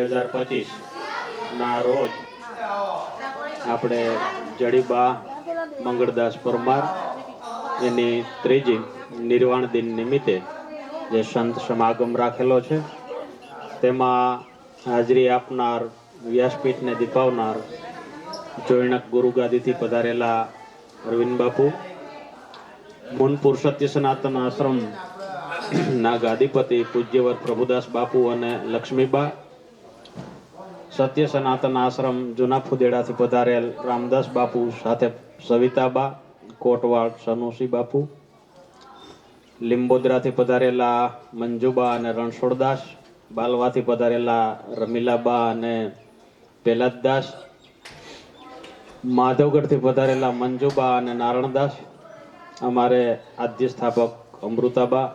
2025 રોજ આપણે જડીબા મંગળદાસ પરમાર એની ત્રીજી નિર્વાણ દિન નિમિત્તે જે સંત સમાગમ રાખેલો છે તેમાં હાજરી આપનાર, વ્યાસપીઠને દીપાવનાર, જોઈણક ગુરુગાદીથી પધારેલા અરવિંદ બાપુ, મુનપુર સત્ય સનાતન આશ્રમ ના ગાદીપતિ પૂજ્યવર પ્રભુદાસ બાપુ અને લક્ષ્મીબા, સત્ય સનાતન આશ્રમ જૂના ફુદેડાથી પધારેલ રામદાસ બાપુ સાથે સવિતાબા, કોટવાડ સનુસી બાપુ, લીંબોદરાથી પધારેલા મંજુબા અને રણછોડદાસ, બાલવાથી પધારેલા રમીલાબા અને પેલાદદાસ, માધવગઢથી પધારેલા મંજુબા અને નારણદાસ, અમારે આદ્ય સ્થાપક અમૃતાબા,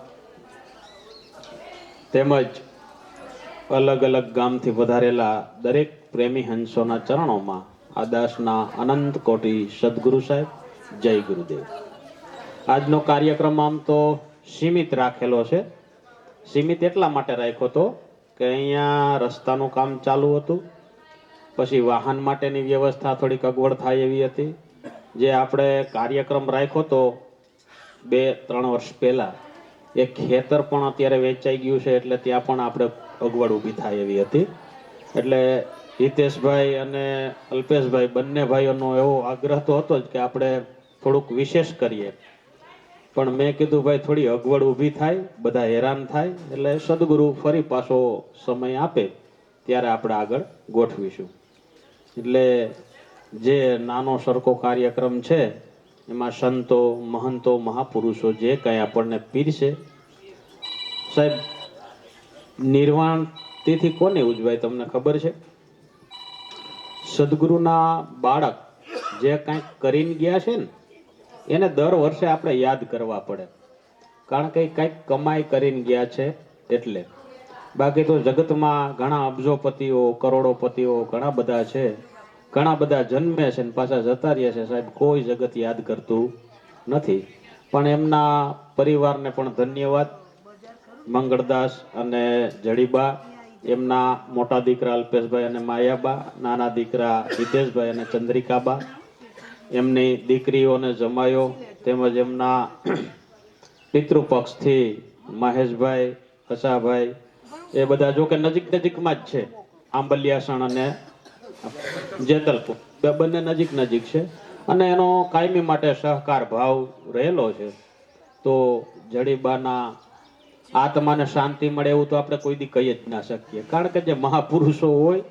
તેમજ અલગ અલગ ગામથી પધારેલા દરેક પ્રેમી હંસોના ચરણોમાં આ દાસના અનંત કોટી સદગુરુ સાહેબ, જય ગુરુદેવ. આજનો કાર્યક્રમ આમ તો સીમિત રાખેલો છે. સીમિત એટલા માટે રાખ્યો હતો કે અહીંયા રસ્તાનું કામ ચાલુ હતું, પછી વાહન માટેની વ્યવસ્થા થોડીક અગવડ થાય એવી હતી. જે આપણે કાર્યક્રમ રાખ્યો હતો 2-3 વર્ષ પહેલા, એ ખેતર પણ અત્યારે વેચાઈ ગયું છે, એટલે ત્યાં પણ આપણે અગવડ ઊભી થાય એવી હતી. એટલે હિતેશભાઈ અને અલ્પેશભાઈ બંને ભાઈઓનો એવો આગ્રહ તો હતો જ કે આપણે થોડુંક વિશેષ કરીએ, પણ મેં કીધું ભાઈ થોડી અગવડ ઊભી થાય, બધા હેરાન થાય, એટલે સદગુરુ ફરી પાછો સમય આપે ત્યારે આપણે આગળ ગોઠવીશું. એટલે જે નાનો સરખો કાર્યક્રમ છે એમાં સંતો, મહંતો, મહાપુરુષો જે કંઈ આપણને પીરશે. સાહેબ, નિર્વાણ તિથિ કોને ઉજવાય તમને ખબર છે? સદગુરુના બાળક જે કંઈક કરીને ગયા છે ને એને દર વર્ષે આપણે યાદ કરવા પડે, કારણ કે કંઈક કમાઈ કરીને ગયા છે એટલે. બાકી તો જગતમાં ઘણા અબજોપતિઓ, કરોડોપતિઓ ઘણા બધા છે, ઘણા બધા જન્મે છે ને પાછા જતા રહ્યા છે. સાહેબ, કોઈ જગત યાદ કરતું નથી. પણ એમના પરિવારને પણ ધન્યવાદ. મંગળદાસ અને જડીબા, એમના મોટા દીકરા અલ્પેશભાઈ અને માયાબા, નાના દીકરા હિતેશભાઈ અને ચંદ્રિકાબા, એમની દીકરીઓને જમાયો, તેમજ એમના પિતૃપક્ષથી મહેશભાઈ, કસાભાઈ, એ બધા જો કે નજીક નજીકમાં જ છે. આંબલિયાસણ અને જેતલપુર બંને નજીક નજીક છે, અને એનો કાયમી માટે સહકાર ભાવ રહેલો છે. તો જડીબાના આત્માને શાંતિ મળે એવું તો આપણે કોઈ દી કહી જ ના શકીએ, કારણ કે જે મહાપુરુષો હોય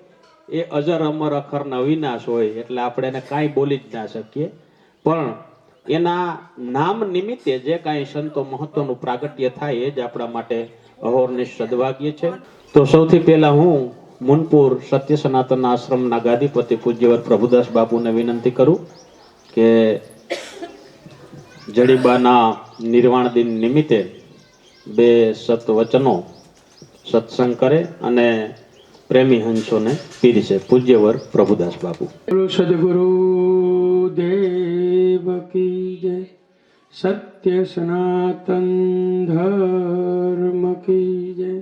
એ અજર અમર અખર અવિનાશ હોય, એટલે આપણે એને કાંઈ બોલી જ ના શકીએ. પણ એના નામ નિમિત્તે જે કાંઈ સંતો મહત્વનું પ્રાગટ્ય થાય એ જ આપણા માટે અહોરની સદભાગ્ય છે. તો સૌથી પહેલા હું મુનપુર સત્ય સનાતન આશ્રમના ગાદીપતિ પૂજ્યવર પ્રભુદાસ બાપુને વિનંતી કરું કે જડીબાના નિર્વાણ દિન નિમિત્તે 2 સત્વચનો સત્સંગ કરે અને પ્રેમી હંસોને પીરસે. પૂજ્યવર પ્રભુદાસ બાપુ. સદગુરુ દેવ કી જય. સત્ય સનાતન ધર્મ કી જય.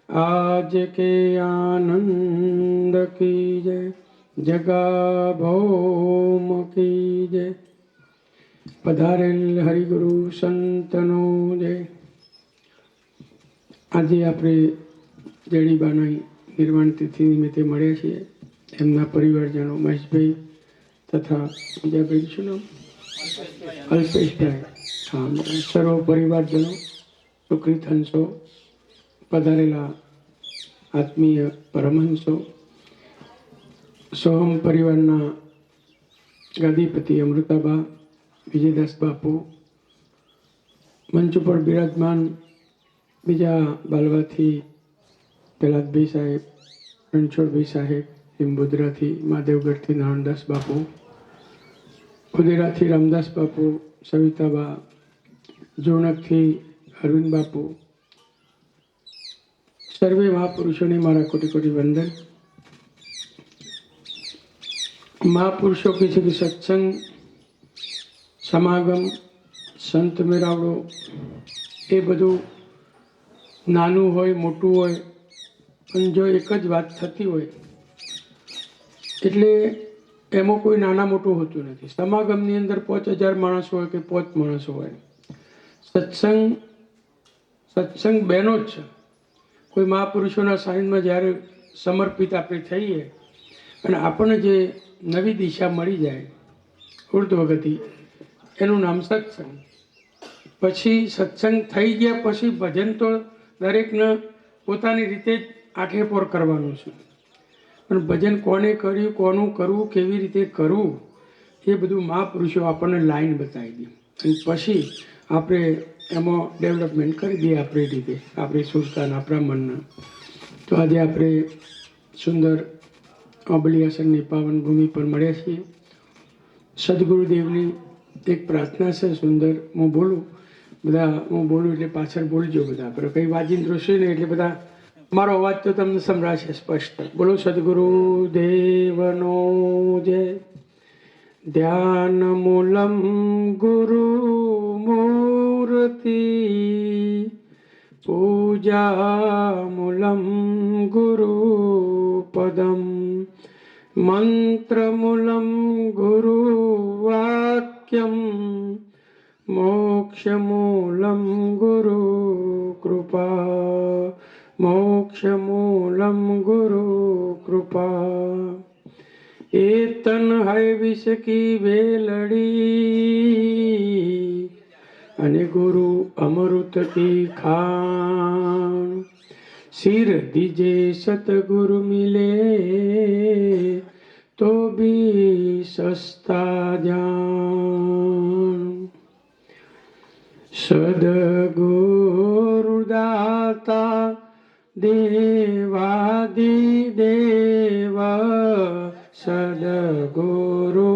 આજ કે આનંદ કી જય. જગા ભૌમ કી જય. પધારેલ હરિગુરુ સંતનો જય. આજે આપણે જડીબાના નિર્વાણ તિથિ નિમિત્તે મળ્યા છીએ. એમના પરિવારજનો મહેશભાઈ તથા બીજા ભાઈ શું નામ? અલ્પેશભાઈ. હા, સર્વ પરિવારજનો, સુકૃત હંસો, પધારેલા આત્મીય પરમહંસો, સોહમ પરિવારના ગાદીપતિ અમૃતાબા, વિજયદાસ બાપુ, મંચ ઉપર બિરાજમાન બીજા બાલવાથી પેલાદભાઈ સાહેબ, રણછોડભાઈ સાહેબ, લીંબોદરાથી માધવગઢથી નારણદાસ બાપુ, ખુદેરાથી રામદાસ બાપુ, સવિતાબા, જોણકથી અરવિંદ બાપુ, સર્વે મહાપુરુષોને મારા કોટી કોટી વંદન. મહાપુરુષો કહે છે કે સત્સંગ, સમાગમ, સંત મેળાવડો એ બધું નાનું હોય મોટું હોય પણ જો એક જ વાત થતી હોય એટલે એમાં કોઈ નાના મોટું હોતું નથી. સમાગમની અંદર 5000 માણસ હોય કે 5 માણસો હોય, સત્સંગ બેનો જ છે. કોઈ મહાપુરુષોના સાનિધ્યમાં જ્યારે સમર્પિત આપણે થઈએ અને આપણને જે નવી દિશા મળી જાય ઉર્ધ્વગતિ, એનું નામ સત્સંગ. પછી સત્સંગ થઈ ગયા પછી ભજન તો દરેકને પોતાની રીતે જ આંખે પોર કરવાનું છે, પણ ભજન કોને કર્યું, કોનું કરવું, કેવી રીતે કરવું, એ બધું મહાપુરુષો આપણને લાઈન બતાવી દી અને પછી આપણે એમાં ડેવલપમેન્ટ કરી દઈએ આપણી રીતે, આપણી સુરતાના, આપણા મનના. તો આજે આપણે સુંદર અબલિયાસનની પાવન ભૂમિ પર મળ્યા છીએ. સદગુરુદેવની એક પ્રાર્થના છે સુંદર. હું બોલું એટલે પાછળ બોલજો બધા, પણ કંઈ વાજિંત્રો છે ને એટલે બધા મારો અવાજ તો તમને સંભળાશે સ્પષ્ટ. બોલો સદગુરુદેવનો જય. ધ્યાન મૂલમ ગુરુ મૂર્તિ, પૂજા મૂલમ ગુરુ પદમ, મંત્ર મૂલમ ગુરુ વાક્યમ, મોક્ષ મૂલમ ગુરુ કૃપા, મોક્ષ મૂલમ ગુરુ કૃપા. એ તન હૈ વિષ કી વેલડી અને ગુરુ અમૃત કી ખાણ. સિર દીજે સતગુરુ મિલે તો ભી સસ્તા જાન. સદગુરુ દાતા દેવાદિદેવ, સદગુરુ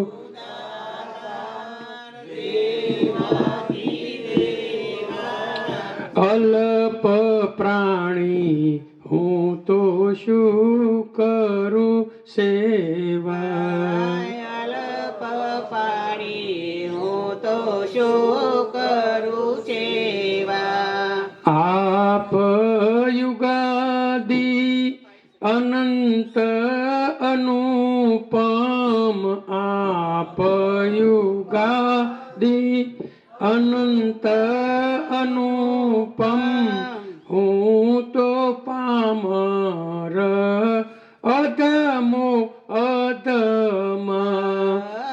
અલ્પ પ્રાણી હું તો શું કરું સેવા. અલ્પ પાણી હું તો શું કરું સેવા. આપ યુગાદી અનંત અનુપમ, આપ યુગાદી અનંત અનુપમ, હું તો પામર અધમો અધમ,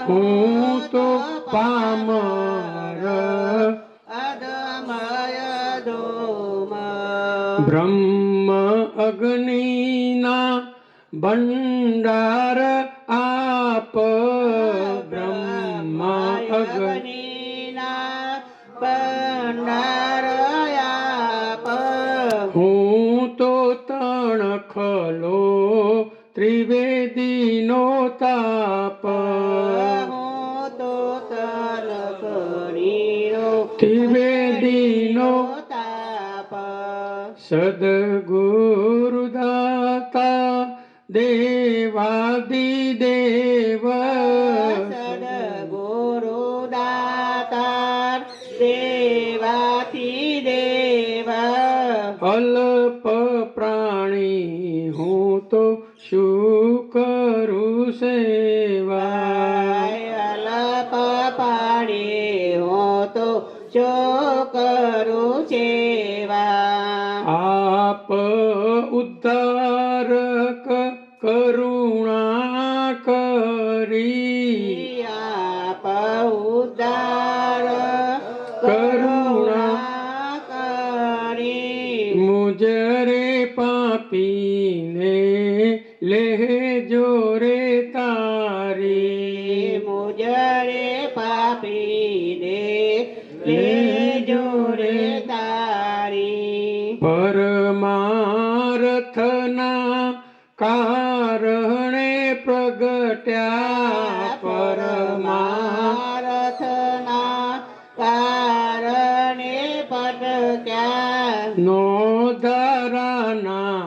હું તો પામર અધમય ધોમ. બ્રહ્મ અગ્નિના ભંડાર આપ, બ્રહ્મ અગ્નિના ભંડાર આપ. હું તો તણખલો ત્રિવેદીનો તાપ, હું તો તલકડીનો ત્રિવેદીનો તાપ. સદગુરુ દાતા દેવાદિદેવ, સદગુરુ દાતાર દેવાથી દેવ. અલ્પ પ્રાણી હું તો શું કરું સેવા. અલ્પ પાણી હું તો શું કરું સેવા. આપ ઉદ્ધારક કરુણા કરી, આપ ઉદ્ધાર કરુણા કરી. મુજરે પાપીને લેજો રે તારી. મુજરે પાપીને લેજો રે તારી. પરમાર્થના કારણે પ્રગટ્યા, પરમાર્થના કારણે ભટક્યા. નો ધારાના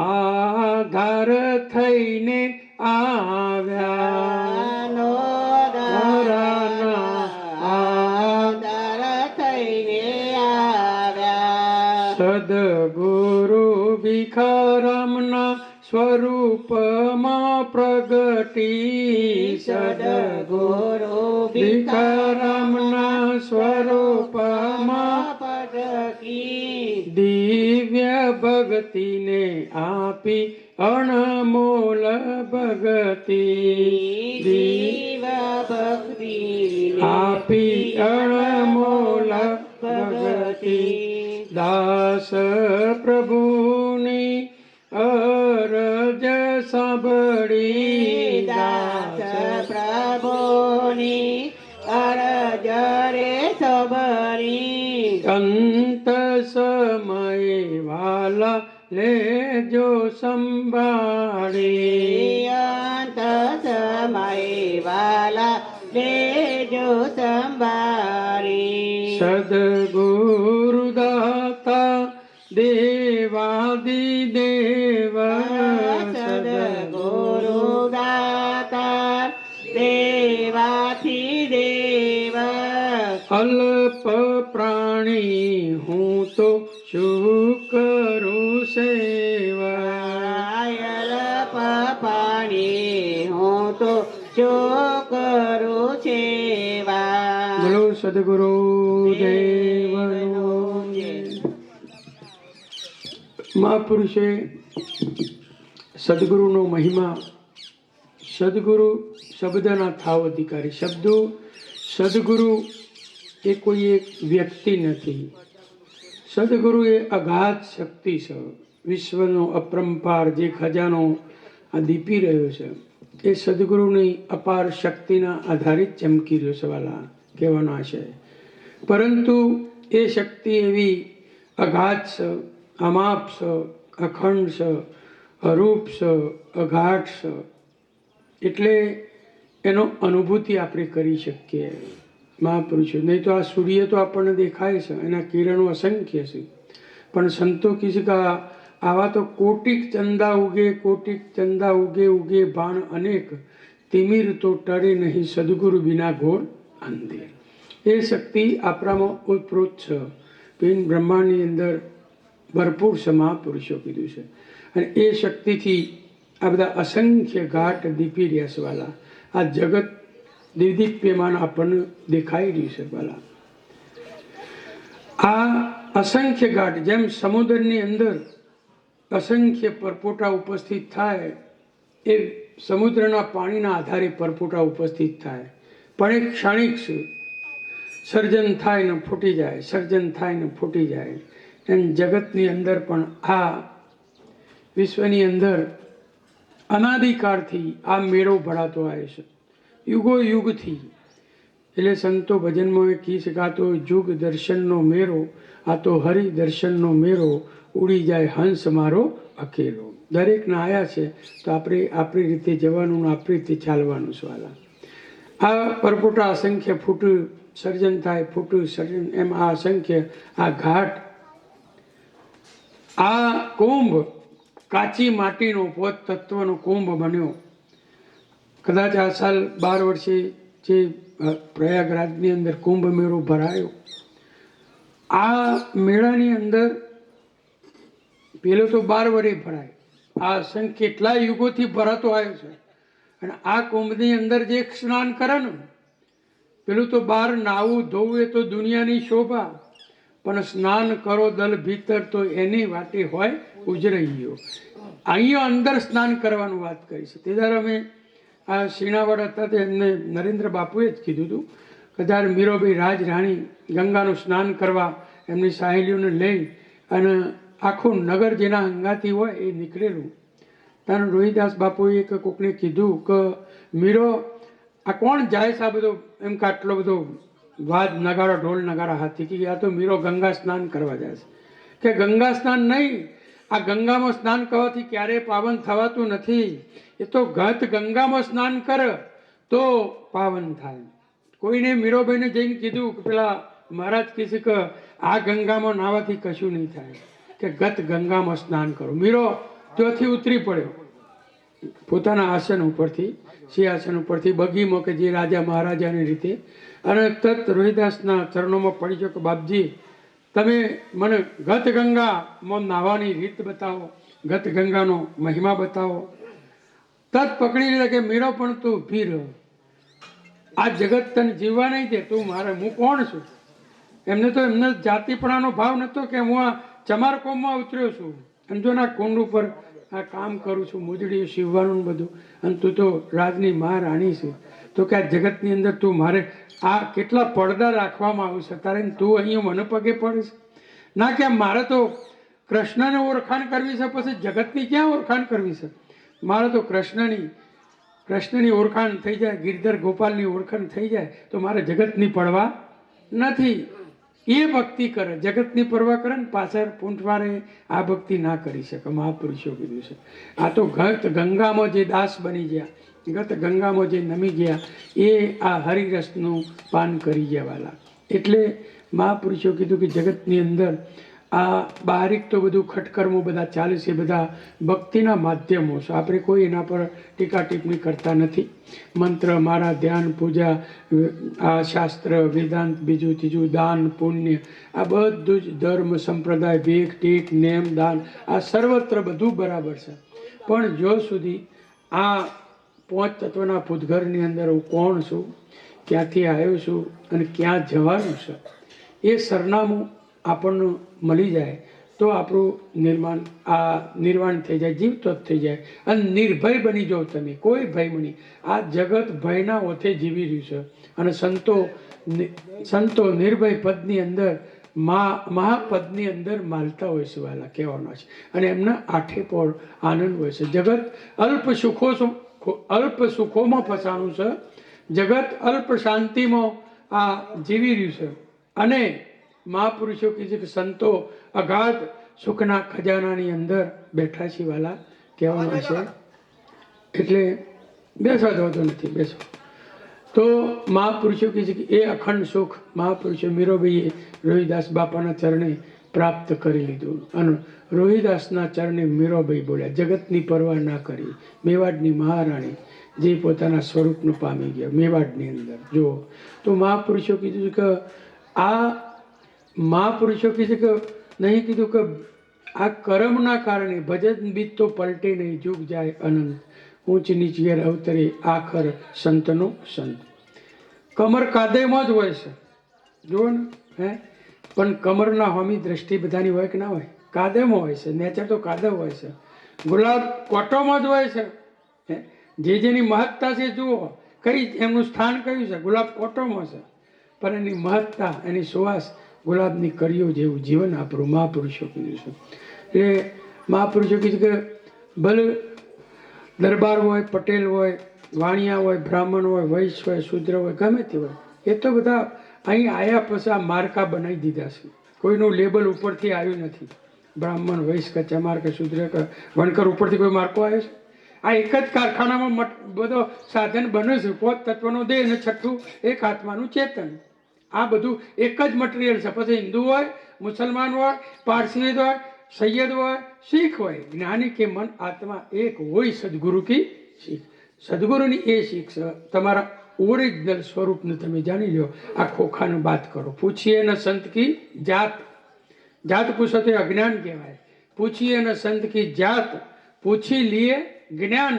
આધાર થઈને આવ્યા. નો ધારાના આધાર થઈને આવ્યા. સદગુરુ ભિખારામના સ્વરૂપમાં પ્રગટી. સદગુરુ ભિખારામના સ્વરૂપમાં પટકી દિવ્ય ભક્તિને આપી અણમોલ ભગતિ. દીવ ભક્તિ આપી અણમોલ ભગતિ. દાસ પ્રભુની અરજ સાંભળી. દાસ પ્રભુની અરજ રે સબરી. અંત સમયે વાલા લેજો સંભાળી. અંત સમય વાલા લેજો સંભાળી. સદગુરુ દાતા દેવાદિદેવ. સદગુરુ દાતા દેવાથી દેવ. અલ્પ પ્રાણી હું તો શું કરું સેવા. અલ્પ પાણી હું તો શું કરું સેવા. બોલો સદગુરુ દેવનો જય. મહાપુરુષે સદગુરુનો મહિમા. સદગુરુ શબ્દના થાવ અધિકારી. શબ્દો સદગુરુ એ કોઈ એક વ્યક્તિ નથી. સદગુરુ એ અગાધ શક્તિ છે. વિશ્વનો અપરંપાર જે ખજાનો આ દીપી રહ્યો છે એ સદગુરુની અપાર શક્તિના આધારિત ચમકી રહ્યો છે વાલા, કહેવાનો આશય. પરંતુ એ શક્તિ એવી અગાધ છે, અમાપ છે, અખંડ છે, અરૂપ છે, અઘાટ છે. એટલે એનો અનુભૂતિ આપણે કરી શકીએ મહાપુરુષો. નહીં તો આ સૂર્ય તો આપણને દેખાય છે, એના કિરણો અસંખ્ય છે, પણ સંતો કહે છે કે આવા તો કોટિક ચંદા ઉગે, કોટિક ચંદા ઉગે ઉગે બાણ અનેક, તિમિર તો ટરે નહીં સદગુરુ વિના ઘોર અંધેર. એ શક્તિ આપણામાં ઓતપ્રોત છે. પિન બ્રહ્માંડની અંદર ભરપૂર છે મહાપુરુષો કીધું છે. અને એ શક્તિથી આ બધા અસંખ્ય ઘાટ દીપી રહ્યા છે વાલા. આ જગત દિવ્દીપ્યમાન આપણને દેખાઈ રહ્યું છે વાલા. આ અસંખ્ય ઘાટ જેમ સમુદ્રની અંદર અસંખ્ય પરપોટા ઉપસ્થિત થાય એ સમુદ્રના પાણીના આધારે પરપોટા ઉપસ્થિત થાય, પણ એ ક્ષણિક છે. સર્જન થાય ને ફૂટી જાય, સર્જન થાય ને ફૂટી જાય. એમ જગતની અંદર પણ આ વિશ્વની અંદર અનાદિકાળથી આ મેળો ભરાતો આવે છે, યુગો યુગથી. એટલે સંતો ભજનમાં કહી શકાતો જુગ દર્શનનો મેરો, આ તો હરિ દર્શનનો મેરો, ઉડી જાય હંસ મારો અકેલો. દરેકના આયા છે તો આપણે આપણી રીતે જવાનું, આપણી રીતે ચાલવાનું છે વાલા. આ પરપોટા અસંખ્ય ફૂટ સર્જન થાય, ફૂટ સર્જન, એમ આ અસંખ્ય આ ઘાટ, આ કુંભ કાચી માટીનો પોત તત્વનો કુંભ બન્યો. કદાચ આ સાલ 12 વર્ષે જે પ્રયાગરાજની અંદર કુંભ મેળો ભરાયો, આ મેળાની અંદર પેલો તો 12 વર્ષે ભરાય, આ અસંખ્ય કેટલા યુગોથી ભરાતો આવ્યો છે. અને આ કુંભની અંદર જે સ્નાન કરે ને, પેલું તો બહાર નાવું ધોવું એ તો દુનિયાની શોભા, પણ સ્નાન કરો દલ ભીતર તો એની વાટે હોય ઉજરૈયો. અહીંયા અંદર સ્નાન કરવાનું વાત કરી છે. તે દર અમે આ શીણાવાડ હતા તે એમને નરેન્દ્ર બાપુએ જ કીધું હતું કે જ્યારે મીરોભાઈ રાજ રાણી ગંગાનું સ્નાન કરવા એમની સાહેલીઓને લઈ અને આખું નગર જેના હંગાથી હોય એ નીકળેલું, ત્યારે રોહિદાસ બાપુએ એક કોકને કીધું કે મીરો આ કોણ જાય છે આ બધો, એમ કે આટલો બધો વાદ નગારા ઢોલ નગારા હાથી, કે આ તો મીરો ગંગા સ્નાન કરવા જાય છે. કે ગંગા સ્નાન નહીં, આ ગંગામાં સ્નાન કરવાથી ક્યારેય પાવન થવાતું નથી. એ તો ઘત ગંગામાં સ્નાન કર તો પાવન થાય. કોઈને મીરોભાઈને જઈને કીધું કે પેલા મહારાજ કહે છે કે આ ગંગામાં નાવાથી કશું નહીં થાય, કે ગત ગંગામાં સ્નાન કરો. મીરો ત્યાંથી ઉતરી પડ્યો પોતાના આસન ઉપરથી, સિંહાસન ઉપરથી બગીમાં કે જે રાજા મહારાજાની રીતે, અને તત રોહિદાસના ચરણોમાં પડી ગયો કે બાપજી તમે મને ગત ગંગામાં નાહવાની રીત બતાવો, ગત ગંગાનો મહિમા બતાવો. તત પકડી લીધા કે મીરો પણ તું ઊભી રહો, આ જગત તને જીવવા નહીં દે, તું મારે, હું કોણ છું? એમને જાતિપણાનો ભાવ નહોતો કે હું આ ચમારકોમમાં ઉતર્યો છું અને જો ના કુંડ ઉપર આ કામ કરું છું, મુજડી સીવવાનું બધું, અને તું તો રાજની મહારાણી છે, તો કે આ જગતની અંદર તું મારે આ કેટલા પડદા રાખવામાં આવ્યું છે તારે, તું અહીંયા મને પગે પડે છે? ના કે મારે તો કૃષ્ણને ઓળખાણ કરવી છે, પછી જગતની ક્યાં ઓળખાણ કરવી છે? મારે તો કૃષ્ણની ઓળખાણ થઈ જાય, ગિરધર ગોપાલની ઓળખાણ થઈ જાય તો મારે જગતની પડવા નથી. એ ભક્તિ કરે, જગતની પરવા કરે ને પાછળ પૂંઠવારે આ ભક્તિ ના કરી શકે. મહાપુરુષો કીધું છે. આ તો ગત ગંગામાં જે દાસ બની ગયા, ગત ગંગામાં જે નમી ગયા, એ આ હરિરસનું પાન કરી જવાલા. એટલે મહાપુરુષો કીધું કે જગતની અંદર આ બારીક તો બધું ખટકર્મો બધા ચાલે છે, બધા ભક્તિના માધ્યમો છે. આપણે કોઈ એના પર ટીકા ટિપ્પણી કરતા નથી. મંત્ર, મારા, ધ્યાન, પૂજા, આ શાસ્ત્ર, વેદાંત, બીજું ત્રીજું, દાન, પુણ્ય, આ બધું જ ધર્મ, સંપ્રદાય, ભેખ, ટેક, નેમ, દાન, આ સર્વત્ર બધું બરાબર છે. પણ જો સુધી આ પાંચ તત્વના ભૂતઘરની અંદર હું કોણ છું, ક્યાંથી આવ્યો છું અને ક્યાં જવાનું છે, એ સરનામું આપણને મળી જાય તો આપણું નિર્વાણ થઈ જાય, જીવતો જ થઈ જાય. અને નિર્ભય બની જાઓ તમે, કોઈ ભય નહીં. આ જગત ભયના ઓથે જીવી રહ્યું છે. અને સંતો નિર્ભય પદની અંદર મહાપદની અંદર માલતા હોય છે, વાલા કહેવાનો છે. અને એમના આઠે પર આનંદ હોય છે. જગત અલ્પ સુખોમાં ફસાણું છે, જગત અલ્પ શાંતિમાં આ જીવી રહ્યું છે. અને મહાપુરુષો કીધું કે સંતો અગાધ સુખના ખજાનાની અંદર બેઠા છે, વાલા કહેવાનો છે. એટલે બેસવા દેતો નથી, બેસો. તો મહાપુરુષો કીધું કે એ અખંડ સુખ મહાપુરુષો મીરોભાઈએ રોહિદાસ બાપાના ચરણે પ્રાપ્ત કરી લીધું. અને રોહિદાસના ચરણે મીરોભાઈ બોલ્યા, જગતની પરવા ના કરી, મેવાડની મહારાણી જે પોતાના સ્વરૂપનું પામી ગયા મેવાડની અંદર. જુઓ તો મહાપુરુષો કીધું કે આ મહાપુરુષો કીધું કે નહીં, કીધું કે આ કર્મના કારણે ભજન બીજ તો પલટે નહીં, જુગ જાય અનંત, ઊંચ નીચ ઘેર અવતરે આખર સંતનો સંત. કમર કાદેમાં જ હોય છે, જુઓ ને, પણ કમરના હોમી દ્રષ્ટિ બધાની હોય કે ના હોય? કાદેમાં હોય છે. નેચર તો કાદવ હોય છે. ગુલાબ કોટોમાં જ હોય છે. જેની મહત્તા છે જુઓ, કઈ એમનું સ્થાન કયું છે? ગુલાબ કોટોમાં છે, પણ એની મહત્તા, એની સુવાસ ગુલાબની કળીઓ જેવું જીવન આપણું મહાપુરુષો કીધું છે. એટલે મહાપુરુષો કીધું કે ભલે દરબાર હોય, પટેલ હોય, વાણિયા હોય, બ્રાહ્મણ હોય, વૈશ્ય હોય, શૂદ્ર હોય, ગમે તે હોય, એ તો બધા અહીં આવ્યા પછી આ માર્કા બનાવી દીધા છે. કોઈનું લેબલ ઉપરથી આવ્યું નથી. બ્રાહ્મણ, વૈશ્ય કે ચમાર કે શૂદ્ર કે વણકર ઉપરથી કોઈ માર્કો આવ્યો છે? આ એક જ કારખાનામાં બધો સાધન બને છે. પોત તત્વનો દેહ અને છઠ્ઠું એક આત્માનું ચેતન. આ બધું એક જ મટીરિયલ છે. પછી હિન્દુ હોય, મુસલમાન હોય, પારસી હોય, સૈયદ હોય, શીખ હોય, જ્ઞાની કે મન આત્મા એક હોય, સદગુરુ કી શીખ. સદગુરુની એ શીખ છે. તમારા ઓરિજિનલ સ્વરૂપને તમે જાણી લો. આ ખોખાને બાત કરો. પૂછીએ ન સંત કી જાત, જાત પૂછો તો અજ્ઞાન કહેવાય. પૂછીએ ન સંત કી જાત, પૂછી લીએ જ્ઞાન,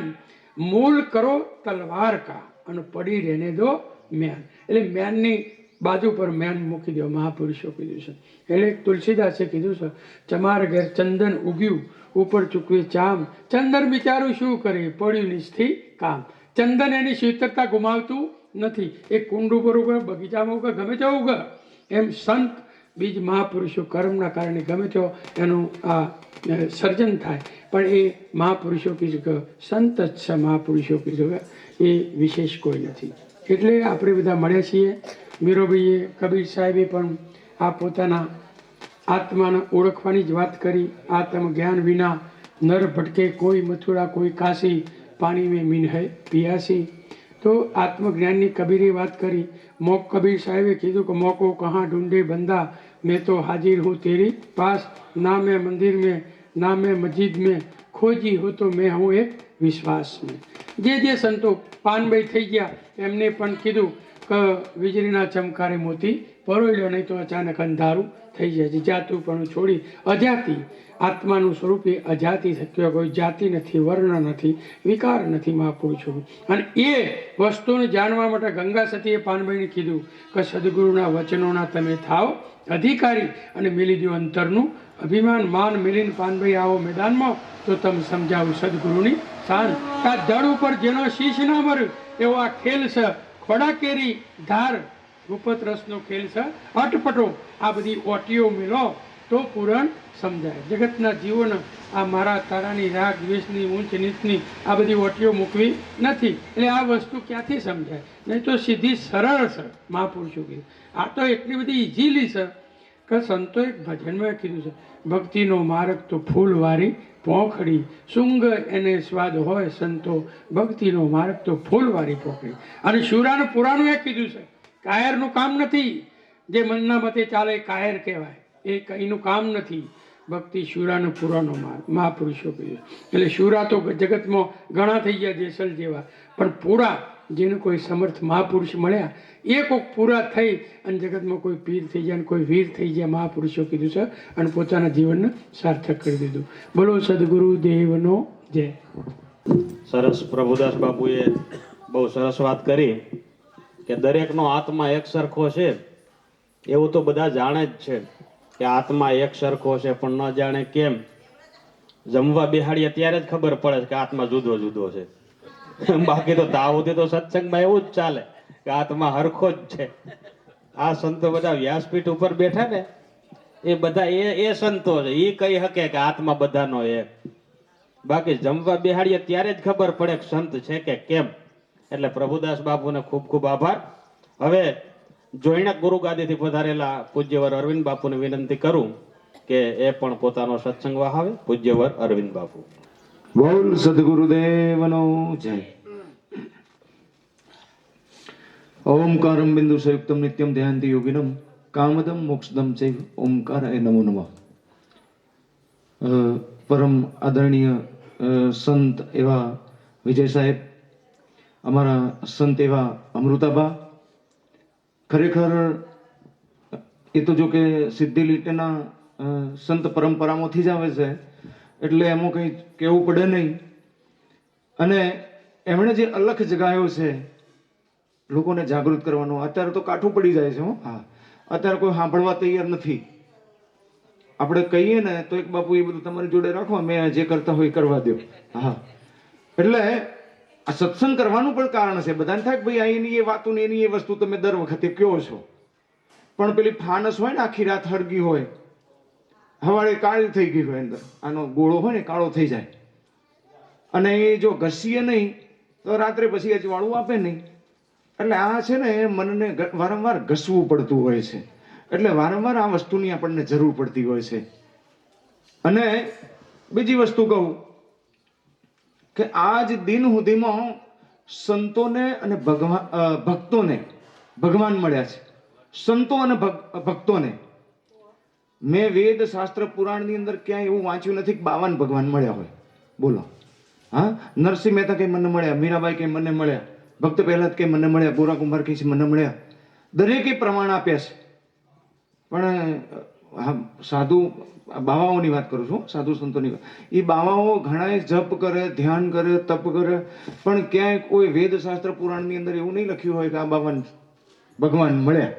મૂળ કરો તલવાર કા, અને પડી રહેને દો મેન. એટલે મેનની બાજુ પર મેન મૂકી દો, મહાપુરુષો કીધું છે. એટલે તુલસીદાસે કીધું છે, ચમાર ઘેર ચંદન ઉગ્યું, ઉપર ચૂકવી ચામ, ચંદન બિચારું શું કરે, પડ્યું નિષ્ઠી કામ. ચંદન એની શીતળતા ગુમાવતું નથી. એ કુંડ ઉપર ઉગે, બગીચામાં ઉગે, ગમે તે ઉગે. એમ સંત બીજ મહાપુરુષો કર્મના કારણે ગમે તે એનું આ સર્જન થાય, પણ એ મહાપુરુષો કીધું કે સંત જ છે. મહાપુરુષો કીધું કે એ વિશેષ કોઈ નથી. એટલે આપણે બધા મળ્યા છીએ. મીરોભાઈએ, કબીર સાહેબે પણ આ પોતાના આત્માને ઓળખવાની જ વાત કરી. આત્મ જ્ઞાન વિના નર ભટકે, કોઈ મથુરા કોઈ કાશી, પાણી મેં મીન હૈ પિયાસી. તો આત્મજ્ઞાનની કબીરે વાત કરી. કબીર સાહેબે કીધું કે મોકો કહાં ઢૂંઢે બંદા, મેં તો હાજિર હું તેરી પાસ, ના મેં મંદિર મેં ના મેં મસ્જિદ મેં, ખોજી હો તો મેં હું એક વિશ્વાસ મેં. જે સંતો પાનભાઈ થઈ ગયા એમને પણ કીધું કે વીજળીના ચમકારે મોતી પરોળ્યો, નહીં તો અચાનક અંધારું થઈ જાય છે. જાતું છોડી અજાતિ, આત્માનું સ્વરૂપ એ અજાતિ થતું, કોઈ જાતિ નથી, વર્ણ નથી, વિકાર નથી મહાપુરુષો. અને એ વસ્તુને જાણવા માટે ગંગા સતીએ પાનભાઈને કીધું કે સદગુરુના વચનોના તમે થાવ અધિકારી અને મેલી દો અંતરનું અભિમાન. માન મિલીને પાનભાઈ આવો મેદાનમાં તો તમે સમજાવું સદગુરુની શાન. આ દળ ઉપર જેનો શીશ ના મર્યું એવો આ ખેલ છે. ખોડા કેરી ધાર ગુપત રસનો ખેલ છે અટપટો. આ બધી ઓટીઓ મિલો તો પુરાણ સમજાય. જગતના જીવોને આ મારા તારાની રાગ દ્વેષની ઊંચ નીચની આ બધી ઓટીઓ મૂકવી નથી. એટલે આ વસ્તુ ક્યાંથી સમજાય? નહીં તો સીધી સરળ છે મહાપુરુષો કીધું. આ તો એટલી બધી ઇઝીલી છે કે સંતો એક ભજનમાં કીધું છે, ભક્તિનો માર્ગ તો ફૂલવારી પોખડી, શુંગ એને સ્વાદ હોય સંતો, ભક્તિનો માર્ગ તો ફૂલવારી પોખડી. અને શુરાનું પુરાણું એ કીધું છે કાયરનું કામ નથી. જે મનના મતે ચાલે એ કાયર કહેવાય, એ કંઈનું કામ નથી. ભક્તિ શુરાનું પુરાનો માર્ગ મહાપુરુષો કીધું. એટલે શુરા તો જગતમાં ઘણા થઈ ગયા જેસલ જેવા, પણ પૂરા જેને કોઈ સમર્થ મહાપુરુષ મળ્યા એ કોઈક પૂરા થઈ અને જગતમાં કોઈ પીર થઈ જાય અને કોઈ વીર થઈ જાય મહાપુરુષો કીધું છે અને પોતાના જીવનને સાર્થક કરી દીધું. બોલો સદગુરુ દેવનો જય. સરસ. પ્રભુદાસ બાપુએ બહુ સરસ વાત કરી કે દરેકનો આત્મા એક સરખો છે એવું તો બધા જાણે જ છે કે આત્મા એક સરખો છે, પણ ન જાણે કેમ. જમવા બેહાડીએ ત્યારે જ ખબર પડે છે કે આત્મા જુદો જુદો છે. બાકી તો તાવથી તો સત્સંગમાં એવું જ ચાલે કે આત્મા હરખો જ છે. આ સંતો બધા વ્યાસપીઠ ઉપર બેઠા ને એ બધા એ સંતો છે, એ કહી શકે કે આત્મા બધાનો એક. બાકી જમવા બેહાડીએ ત્યારે જ ખબર પડે કે સંત છે કે કેમ. એટલે પ્રભુદાસ બાપુને ખૂબ ખૂબ આભાર. હવે જોઈણક ગુરુ ગાદીથી પધારેલા પૂજ્યવર અરવિંદ બાપુને વિનંતી કરું કે એ પણ પોતાનો સત્સંગ વહાવે. પૂજ્યવર અરવિંદ બાપુ. બોલ સદગુરુદેવનો જય. ઓમકારમ બિંદુ સંયુક્તમ નિત્યમ ધ્યાનથી યોગિનમ કામદમ મોક્ષદમ ચૈવ ઓમકારાય નમો નમઃ. પરમ આદરણીય સંત એવા વિજય સાહેબ, અમારા સંત એવા અમૃતાબા, ખરેખર એ તો જો કે સિદ્ધિ લીટેના સંત પરંપરામાંથી જ આવે છે એટલે એમાં કંઈ કહેવું પડે નહીં. અને એમણે જે અલખ જગાયો છે લોકોને જાગૃત કરવાનો, અત્યારે તો કાઠું પડી જાય છે. હા, અત્યારે કોઈ સાંભળવા તૈયાર નથી. આપણે કહીએ ને તો એક બાપુ એ બધું તમારી જોડે રાખો, મેં જે કરતા હોય કરવા દો. હા, એટલે આ સત્સંગ કરવાનું પણ કારણ છે. બધાને થાય કે ભાઈ આ એની એ વાતો ને એની એ વસ્તુ તમે દર વખતે કહો છો, પણ પેલી ફાનસ હોય ને આખી રાત હળગી હોય, હવારે કાળી થઈ ગઈ હોય, અંદર આનો ગોળો હોય ને કાળો થઈ જાય, અને એ જો ઘસીએ નહીં તો રાત્રે પછી અજવાળું આપે નહીં. એટલે આ છે ને મનને વારંવાર ઘસવું પડતું હોય છે. એટલે વારંવાર આ વસ્તુની આપણને જરૂર પડતી હોય છે. અને બીજી વસ્તુ કહું કે આજ દિન સુધીમાં સંતોને અને ભક્તોને ભગવાન મળ્યા છે. સંતો અને ભક્તોને મેં વેદ શાસ્ત્ર પુરાણની અંદર ક્યાંય એવું વાંચ્યું નથી કે 52 ભગવાન મળ્યા હોય. બોલો. હા, નરસિંહ મહેતા કઈ મને મળ્યા, મીરાબાઈ કઈ મને મળ્યા, ભક્ત પહેલાદ કઈ મને મળ્યા, ગોરા કુંભાર કઈ મને મળ્યા. દરેકે પ્રમાણ આપ્યા છે. પણ હા, સાધુ બાવાઓની વાત કરું છું, સાધુ સંતોની વાત. એ બાવાઓ ઘણા જપ કરે, ધ્યાન કરે, તપ કરે, પણ ક્યાંય કોઈ વેદ શાસ્ત્ર પુરાણની અંદર એવું નહીં લખ્યું હોય કે આ 52 ભગવાન મળ્યા.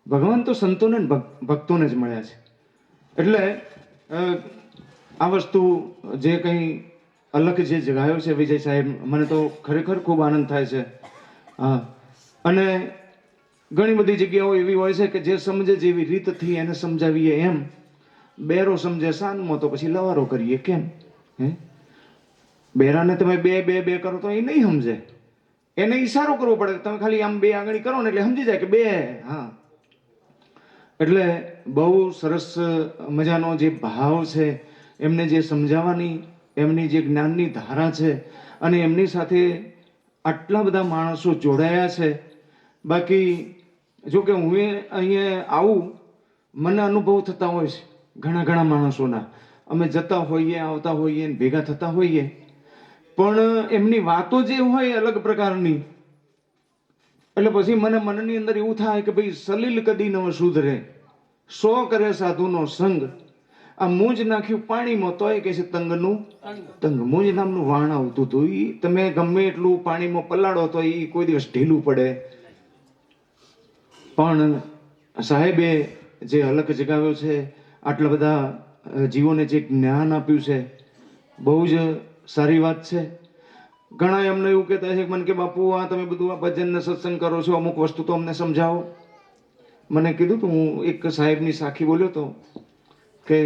ભગવાન તો સંતોને ભક્તોને જ મળ્યા છે. એટલે આ વસ્તુ જે કંઈ અલગ જે જગાયો છે વિજય સાહેબ, મને તો ખરેખર ખૂબ આનંદ થાય છે. હા, અને ઘણી બધી જગ્યાઓ એવી હોય છે કે જે સમજે જેવી રીતથી એને સમજાવીએ એમ. બેરો સમજે સાનમાં તો પછી લવારો કરીએ કેમ? હે, બેરાને તમે બે બે બે કરો તો એ નહીં સમજે, એને ઈશારો કરવો પડે. તમે ખાલી આમ બે આંગળી કરો ને એટલે સમજી જાય કે બે. હા, એટલે બહુ સરસ મજાનો જે ભાવ છે, એમને જે સમજાવવાની એમની જે જ્ઞાનની ધારા છે, અને એમની સાથે આટલા બધા માણસો જોડાયા છે. બાકી જો કે હું અહીંયા આવું મને અનુભવ થતા હોય છે ઘણા ઘણા માણસોના. અમે જતા હોઈએ, આવતા હોઈએ, ભેગા થતા હોઈએ, પણ એમની વાતો જે હોય અલગ પ્રકારની. એટલે પછી મને મનની અંદર એવું થાય કે ભાઈ સલીલ કદી ન સુધરે, સો કરે સાધુનો સંગ, આ મૂંજ નાખ્યું પાણીમાં તોય કે છે તંગનું તંગ. મૂંજ નામનું વાણ આવતું હતું. ઈ તમે ગમે એટલું પાણીમાં પલાળો તો ઈ કોઈ દિવસ ઢીલું પડે. પણ સાહેબે જે હલક જગાવ્યો છે, આટલા બધા જીવોને જે જ્ઞાન આપ્યું છે, બહુ જ સારી વાત છે. ઘણા એમને એવું કહેતા છે કે મને કે બાપુ આ તમે બધું આ ભજન ને સત્સંગ કરો છો, અમુક વસ્તુ તો અમને સમજાવો. મને કીધું તું, હું એક સાહેબની સાખી બોલ્યો તો કે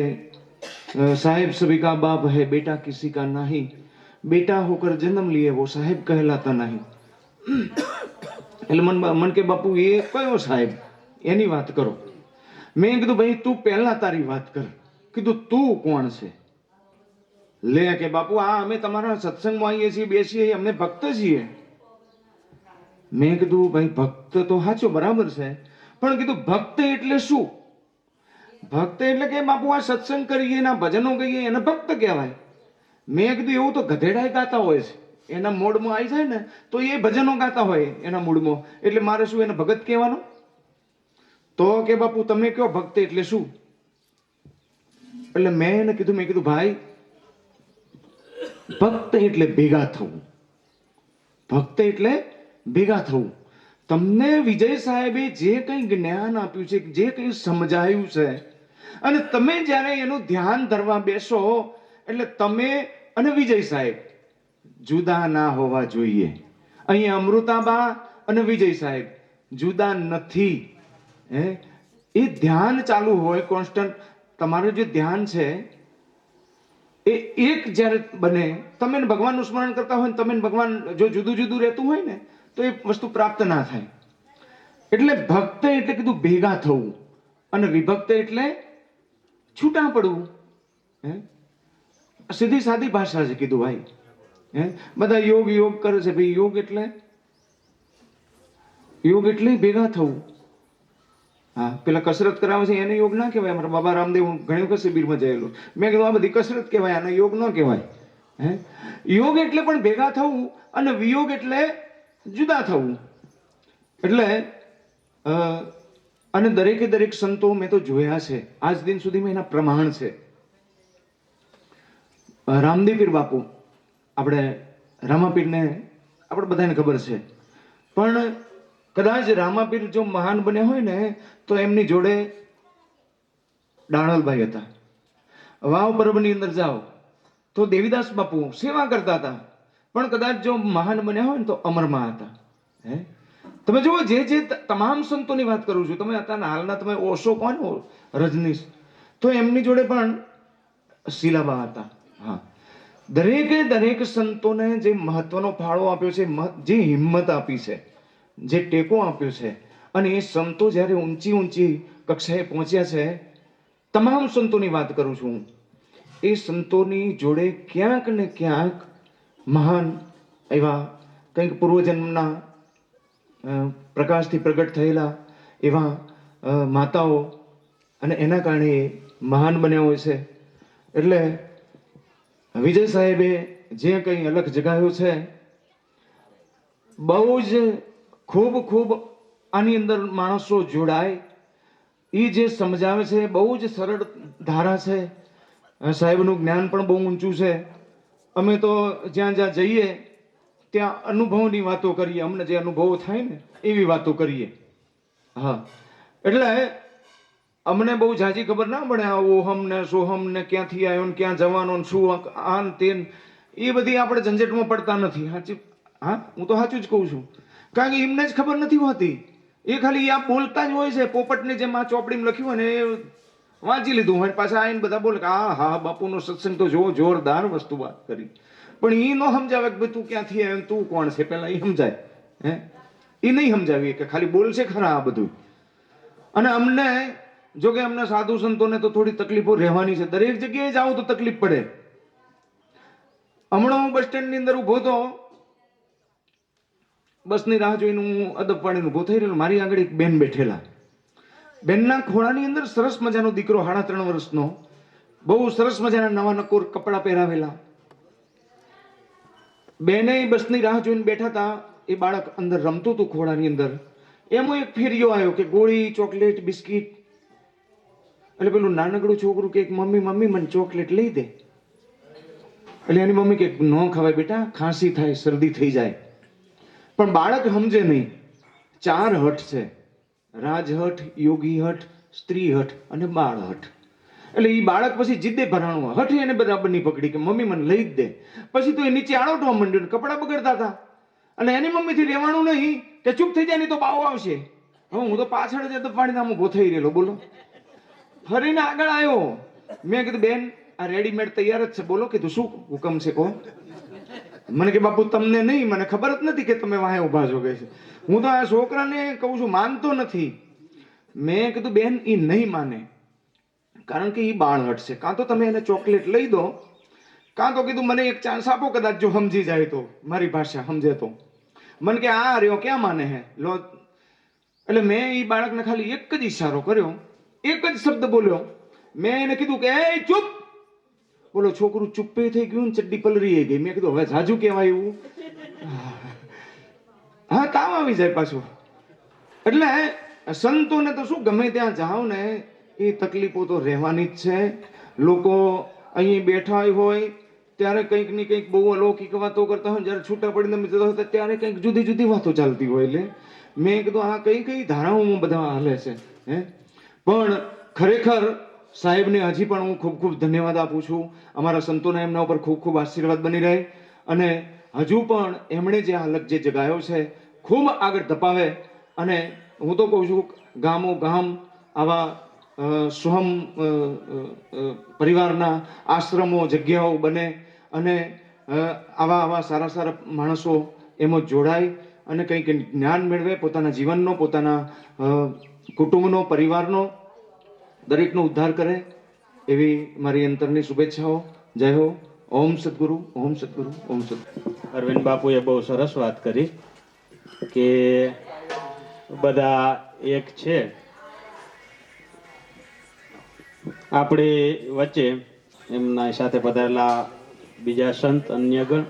साहेब सभी का बाप है, बेटा किसी का नहीं, बेटा होकर जन्म लिए वो साहेब कहलाता नहीं. એટલે મન કે બાપુ એ કયો સાહેબ, એની વાત કરો. મેં કીધું ભાઈ તું પહેલા તારી વાત કર. કીધું તું કોણ છે? લે કે બાપુ આ અમે તમારા સત્સંગમાં આવીએ છીએ, બેસીએ, અમને ભક્ત છીએ. મેં કીધું ભાઈ ભક્ત તો સાચો બરાબર છે, પણ કીધું ભક્ત એટલે શું? ભક્ત એટલે કે બાપુ આ સત્સંગ કરીએ, એના ભજનો કહીએ, એને ભક્ત કહેવાય. મેં કીધું એવું તો ગધેડાય ગાતા હોય છે, એના મૂડમાં આવી જાય ને તો એ ભજનો ગાતા હોય એના મૂડમાં, એટલે મારે શું એને ભગત કહેવાનો? તો કે બાપુ તમે કયો ભક્ત એટલે શું? એટલે મેં એને કીધું, મેં કીધું ભાઈ ભક્ત એટલે ભેગા થવું. ભક્ત એટલે ભેગા થવું. તમને વિજય સાહેબે જે કંઈ જ્ઞાન આપ્યું છે, જે કંઈ સમજાયું છે, અને તમે જ્યારે એનું ધ્યાન ધરવા બેસો એટલે તમે અને વિજય સાહેબ જુદા ના હોવા જોઈએ. અહીંયા અમૃતાબા અને વિજય સાહેબ જુદા નથી. એ ધ્યાન ચાલુ હોય કોન્સ્ટન્ટ. તમારું જે ધ્યાન છે એ એક જ્યારે બને, તમે ભગવાનનું સ્મરણ કરતા હોય ને તમે ભગવાન જો જુદું જુદું રહેતું હોય ને તો એ વસ્તુ પ્રાપ્ત ના થાય. એટલે ભક્ત એટલે કીધું ભેગા થવું, અને વિભક્ત એટલે છૂટા પડવું. સીધી સાદી ભાષા છે કીધું ભાઈ. બધા યોગ યોગ કરે છે ભાઈ. યોગ એટલે ભેગા થવું. હા, પેલા કસરત કરાવે છે એને યોગ ના કહેવાય. અમારા બાબા રામદેવ, હું ઘણી વખત શિબિરમાં જયેલો, મેં કીધું આ બધી કસરત કહેવાય, આને યોગ ન કહેવાય. યોગ એટલે પણ ભેગા થવું, અને વિયોગ એટલે જુદા થવું. એટલે અને દરેકે દરેક સંતો મેં તો જોયા છે, આજ દિન સુધીમાં એના પ્રમાણ છે. રામદેવ પીર બાપુ, આપણે રામાપીરને આપણે બધાને ખબર છે, પણ કદાચ રામાપીર જો મહાન બન્યા હોય ને તો એમની જોડે ડાણલભાઈ હતા. વાવ પરબની અંદર જાઓ તો દેવીદાસ બાપુ સેવા કરતા હતા, પણ કદાચ જો મહાન બન્યા હોય ને તો અમરમાં હતા. તમે જુઓ, જે તમામ સંતોની વાત કરું છું, તમે અત્યારના હાલના તમે ઓશો કોણ, રજનીશ, તો એમની જોડે પણ શીલાબા હતા. હા, દરેકે દરેક સંતોને જે મહત્વનો ફાળો આપ્યો છે, જે હિંમત આપી છે, જે ટેકો આપ્યો છે, અને એ સંતો જ્યારે ઊંચી ઊંચી કક્ષાએ પહોંચ્યા છે, તમામ સંતોની વાત કરું છું, એ સંતોની જોડે ક્યાંક ને ક્યાંક મહાન એવા કંઈક પૂર્વજન્મના પ્રકાશથી પ્રગટ થયેલા એવા માતાઓ, અને એના કારણે એ મહાન બન્યા હોય છે. એટલે વિજય સાહેબે જે કંઈ અલગ જગાવ્યો છે, બહુ જ ખૂબ ખૂબ આની અંદર માણસો જોડાય. એ જે સમજાવે છે બહુ જ સરળ ધારા છે. સાહેબનું જ્ઞાન પણ બહુ ઊંચું છે. અમે તો જ્યાં જ્યાં જઈએ ત્યાં અનુભવની વાતો કરીએ, અમને જે અનુભવો થાય ને એવી વાતો કરીએ. હા, એટલે અમને બહુ ઝાઝી ખબર ના પડે આ ઓહમ ને સોહમ ને ક્યાંથી આવ્યો ને ક્યાં જવાનો ને શું આન તેન, એ બધી આપણે ઝંઝટમાં પડતા નથી. સાચી, હા, હું તો સાચું જ કહું છું, કારણ કે એમને જ ખબર નથી હોતી. એ ખાલી આ બોલતા જ હોય છે, પોપટની જેમ આ ચોપડીમાં લખ્યું હોય ને એ વાંચી લીધું હોય, પાછા આવીને બધા બોલે કે હા હા બાપુનો સત્સંગ તો જો જોરદાર વસ્તુ વાત કરી. પણ એ ન સમજાવે કે ભાઈ તું ક્યાંથી આવ્યો, તું કોણ છે, પેલા એ સમજાય. એ નહીં સમજાવીએ કે ખાલી બોલશે ખરા આ બધું. અને અમને જો કે અમને સાધુ સંતોને તો થોડી તકલીફો રહેવાની છે, દરેક જગ્યાએ જાઓ તો તકલીફ પડે. હમણાં હું બસ સ્ટેન્ડની અંદર ઊભો હતો, બસની રાહ જોઈને હું અદબ પાડીને ઊભો થઈ રહ્યો, મારી આગળ એક બેન બેઠેલા. બેનના ખોળાની અંદર સરસ મજાનો દીકરો 3.5 વર્ષનો, બહુ સરસ મજાના નવા નકોર કપડાં પહેરાવેલા. બેને બસની રાહ જોઈને બેઠા હતા. એ બાળક અંદર રમતું હતું ખોળાની અંદર. એમાં એક ફેરિયો આવ્યો કે ગોળી, ચોકલેટ, બિસ્કિટ એટલે પેલું નાનકડું છોકરું કે મમ્મી મમ્મી મને ચોકલેટ લઈ દે. એટલે એની મમ્મી કે ન ખવાય બેટા, ખાંસી થાય, શરદી થઈ જાય. પણ બાળક સમજે નહીં. 4 હઠ છે: રાજહઠ, યોગી હઠ, સ્ત્રી હઠ અને બાળ હઠ. એટલે એ બાળક પછી જીદે ભરાણું હઠ એને બરાબર નહીં પકડી કે મમ્મી મને લઈ જ દે. પછી તો એ નીચે આળોટવા માંડ્યો, કપડાં બગડતા હતા. અને એની મમ્મીથી રહેવાનું નહીં કે ચૂપ થઈ જાય નહીં તો બાવો આવશે. હવે હું તો પાછળ જ પાણી નામ ઉભો થઈ રહેલો. બોલો, ફરીને આગળ આવ્યો. મેં કીધું બેન આ રેડીમેડ તૈયાર જ છે, બોલો. કીધું શું હુકમ છે કહો. મને કે બાપુ તમને નહીં, મને ખબર જ નથી કે તમે વાહે ઉભા છો કે છે. હું તો આ છોકરાને કહું છું, માનતો નથી. મેં કીધું બેન એ નહીં માને, કારણ કે એ બાળ હટશે. કાં તો તમે એને ચોકલેટ લઈ દો, કાં તો કીધું મને એક ચાન્સ આપો, કદાચ જો સમજી જાય તો, મારી ભાષા સમજે તો. મને કે આ રહ્યો ક્યાં માને હે લો. એટલે મેં એ બાળકને ખાલી એક જ ઈશારો કર્યો, એક જ શબ્દ બોલ્યો. મેં એને કીધું કે એ ચૂપ. બોલો, છોકરું ચૂપ્પે થઈ ગયું ને ચડ્ડી પલરી ગઈ. મેં કીધું હવે જાજુ કહેવાય એવું? હા, કામ આવી જાય પાછું. એટલે સંતોને તો શું, ગમે ત્યાં જાઓ ને એ તકલીફો તો રહેવાની જ છે. લોકો અહીં બેઠા હોય ત્યારે કંઈક ને કંઈક બહુ અલૌકિક વાતો કરતા હોય, જ્યારે છૂટા પડીને જતા હોય ત્યારે કંઈક જુદી જુદી વાતો ચાલતી હોય. એટલે મેં કીધું આ કઈ કઈ ધારાઓમાં બધા હાલે છે હે. પણ ખરેખર સાહેબને હજી પણ હું ખૂબ ખૂબ ધન્યવાદ આપું છું. અમારા સંતોના એમના ઉપર ખૂબ ખૂબ આશીર્વાદ બની રહે. અને હજુ પણ એમણે જે હાલત જે જગાયો છે ખૂબ આગળ ધપાવે. અને હું તો કહું છું, ગામો ગામ આવા સ્વયં પરિવારના આશ્રમો જગ્યાઓ બને અને આવા સારા સારા માણસો એમાં જોડાય અને કંઈક જ્ઞાન મેળવે, પોતાના જીવનનો, પોતાના કુટુંબનો, પરિવારનો, દરેકનો ઉદ્ધાર કરે. એવી મારી અંતરની શુભેચ્છાઓ. જય હો. ઓમ સદગુરુ, ઓમ સદગુરુ, ઓમ સદગુરુ. અરવિંદ બાપુએ બહુ સરસ વાત કરી કે બધા એક છે. આપણી વચ્ચે એમના સાથે પધારેલા બીજા સંત અન્યગણ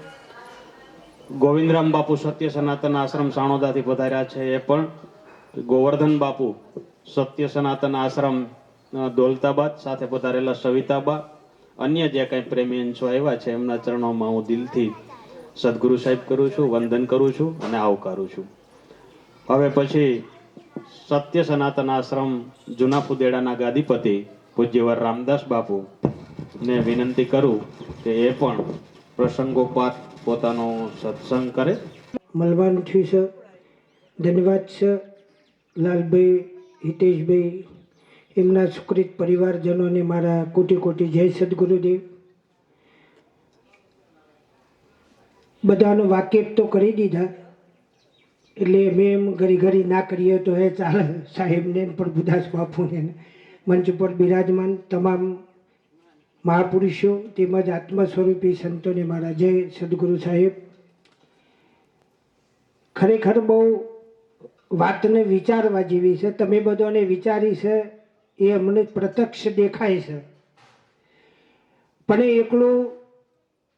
ગોવિંદરામ બાપુ સત્ય સનાતન આશ્રમ સાણોદાથી પધાર્યા છે. એ પણ ગોવર્ધન બાપુ સત્ય સનાતન આશ્રમ દોલતાબાદ સાથે પધારેલા સવિતાબા, અન્ય જે કંઈ પ્રેમી અંશો આવ્યા છે એમના ચરણોમાં હું દિલથી સદગુરુ સાહેબ કરું છું, વંદન કરું છું અને આવકારું છું. હવે પછી સત્ય સનાતન આશ્રમ જૂના ફુદેડાના ગાદીપતિ પૂજ્યવર રામદાસ બાપુ ને વિનંતી કરું કે એ પણ પ્રસંગોપાત પોતાનો સત્સંગ કરે. મળવાનું થયું છે. ધન્યવાદ છે લાલભાઈ, હિતેશભાઈ, એમના સુકૃત પરિવારજનોને મારા કોટી કોટી જય સદગુરુદેવ. બધાનો વાકેફ તો કરી દીધા, એટલે મેં એમ ઘડી ઘડી ના કરીએ તો એ ચાલે. સાહેબને પણ બુધાસ બાપુને મંચ ઉપર બિરાજમાન તમામ મહાપુરુષો તેમજ આત્મ સ્વરૂપી સંતોને મારા જય સદગુરુ સાહેબ. ખરેખર બહુ વાતને વિચારવા જેવી છે. તમે બધાને વિચારી છે એ અમને પ્રત્યક્ષ દેખાય છે, પણ એકલું